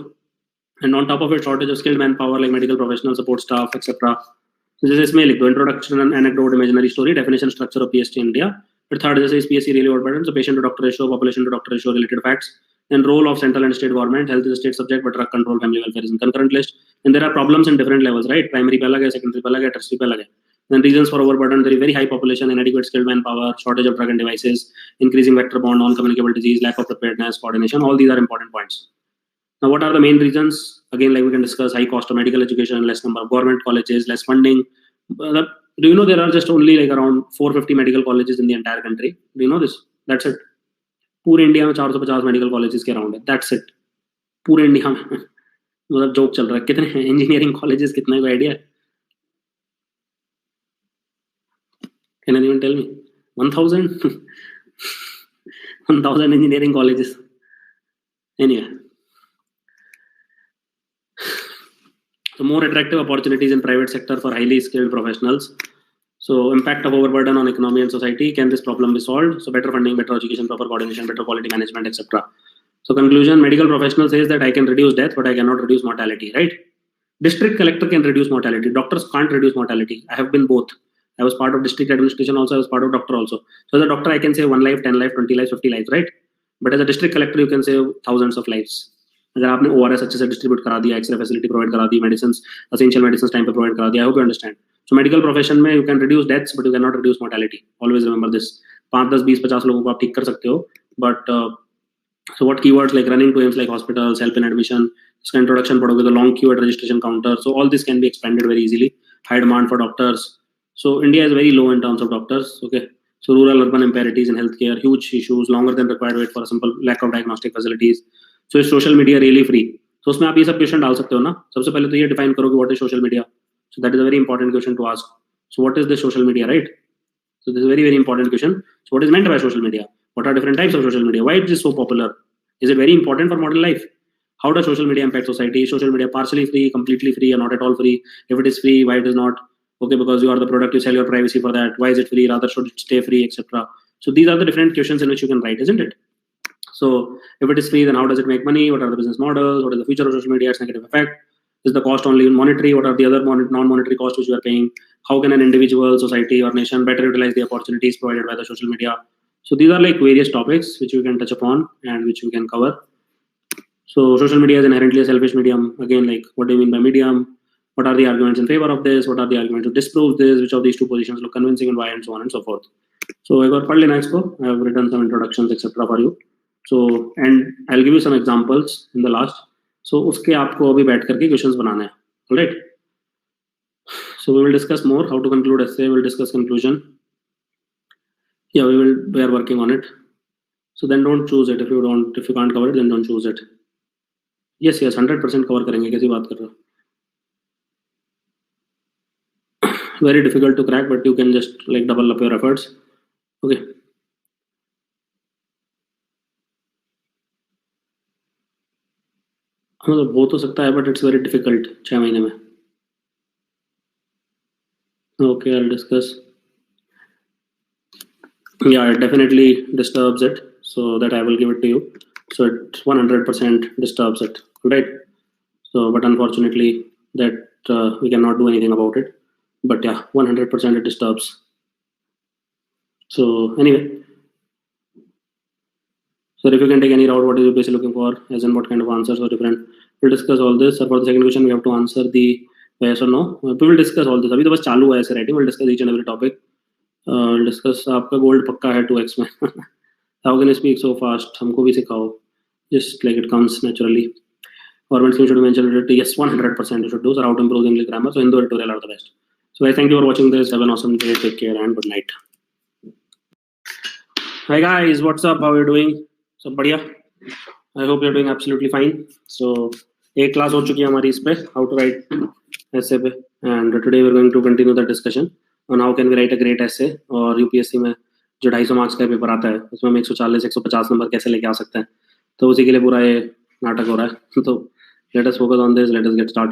And on top of it, shortage of skilled manpower like medical professional, support staff, etc. So this is mainly the introduction and anecdote, imaginary story, definition, structure of PST in India. But third, this is PSC really overburdened. So patient to doctor ratio, population to doctor ratio, related facts, and role of central and state government. Health is a state subject, but drug control, family welfare is in concurrent list. And there are problems in different levels, right? Primary pe alag hai, secondary pe alag hai, tertiary pe alag hai. Then reasons for overburden: there is very high population, inadequate skilled manpower, shortage of drug and devices, increasing vector-borne, non-communicable disease, lack of preparedness, coordination. All these are important points. Now, what are the main reasons? Again, like we can discuss: high cost of medical education, less number of government colleges, less funding. Do you know there are just only like around 450 medical colleges in the entire country? Do you know this? That's it. पूरे India में 450 medical colleges के around है. That's it. पूरे India में मतलब joke चल रहा है. कितने हैं इंजीनियरिंग कॉलेजेस? कितने को आइडिया है? Can anyone tell me? 1000 1000 engineering colleges. Anyway, so more attractive opportunities in private sector for highly skilled professionals. So impact of overburden on economy and society. Can this problem be solved? So better funding, better education, proper coordination, better quality management, etc. So conclusion: medical professional says that I can reduce death, but I cannot reduce mortality. Right? District collector can reduce mortality. Doctors can't reduce mortality. I have been both. I was part of district administration also. I was part of doctor also. So as a doctor, I can save 1 life, 10 life, 20 lives, 50 lives, right? But as a district collector, you can save thousands of lives. अगर आपने ORS अच्छे से distribute करा दिया, X-ray facility provide करा दी, medicines, essential medicines time पे provide करा दिया, I hope you understand. So medical profession में you can reduce deaths, but you cannot reduce mortality. Always remember this. 5, 10, 20, 50 लोगों को आप ठीक कर सकते हो, but so what keywords like running to aims like hospitals, help in admission, इसका introduction पढ़ोगे तो long queue at registration counter. So all this can be expanded very easily. High demand for doctors. So India is very low in terms of doctors. Okay. So rural urban imparities in healthcare, huge issues, longer than required wait for a simple lack of diagnostic facilities. So is social media really free? So उसमें आप ये सब question डाल सकते हो ना. सबसे पहले तो ये डिफाइन करो कि what is social media. So that is a very important question to ask. So what is the social media, right? So this is a very, very important question. So what is meant by social media? What are different types of social media? Why is it so popular? Is it very important for modern life? How does social media impact society? Is social media partially free, completely free, or not at all free? If it is free, why it is not? Okay, because you are the product, you sell your privacy for that. Why is it free? Rather, should it stay free, etc. So these are the different questions in which you can write, isn't it? So if it is free, then how does it make money? What are the business models? What is the future of social media? Its negative effect? Is the cost only monetary? What are the other non-monetary costs which you are paying? How can an individual, society, or nation better utilize the opportunities provided by the social media? So these are like various topics which you can touch upon and which you can cover. So social media is inherently a selfish medium. Again, like what do you mean by medium? What are the arguments in favor of this? What are the arguments to disprove this? Which of these two positions look convincing and why, and so on and so forth. So I got partly nice go. I have written some introductions, etc. for you. So and I'll give you some examples in the last. So उसके आपको अभी बैठ करके questions बनाना है. All right. So we will discuss more how to conclude essay. We'll discuss conclusion. Yeah, we are working on it. So then don't choose it. If you can't cover it, then don't choose it. Yes, 100% cover करेंगे. कैसी बात कर रहे हो? Very difficult to crack, but you can just like double up your efforts. Okay. मतलब हो तो सकता है, but it's very difficult 6 महीने में. Okay, I'll discuss. Yeah, it definitely disturbs it, so that I will give it to you. So it 100% disturbs it, right? So, but unfortunately, that we cannot do anything about it. But yeah, 100% it disturbs. So anyway, so if you can take any route, what is you basically looking for, as in what kind of answers are different. We'll discuss all this. So for the second question, we have to answer the yes or no. We will discuss all this. अभी तो बस चालू है ऐसे writing. We'll discuss each and every topic. We'll discuss आपका gold पक्का है 2x में. How can you speak so fast? हमको भी सिखाओ. Just like it comes naturally. Government scheme should be mentioned. Yes, 100% you should do. So how to improve English grammar. So Hindu editorial are the best. So guys, thank you for watching this. Have an awesome day. Take care and good night. Hi guys, what's up? How are you doing? सब बढ़िया. I hope you're doing absolutely fine. So एक class हो चुकी है हमारी इस पे how to write essay पे, and today we're going to continue the discussion on how can we write a great essay. और UPSC में जो 250 मार्क्स का पेपर आता है उसमें हम 140 150 नंबर कैसे लेके आ सकते हैं, तो उसी के लिए पूरा ये नाटक हो रहा है. तो let us focus on this. Let us get started.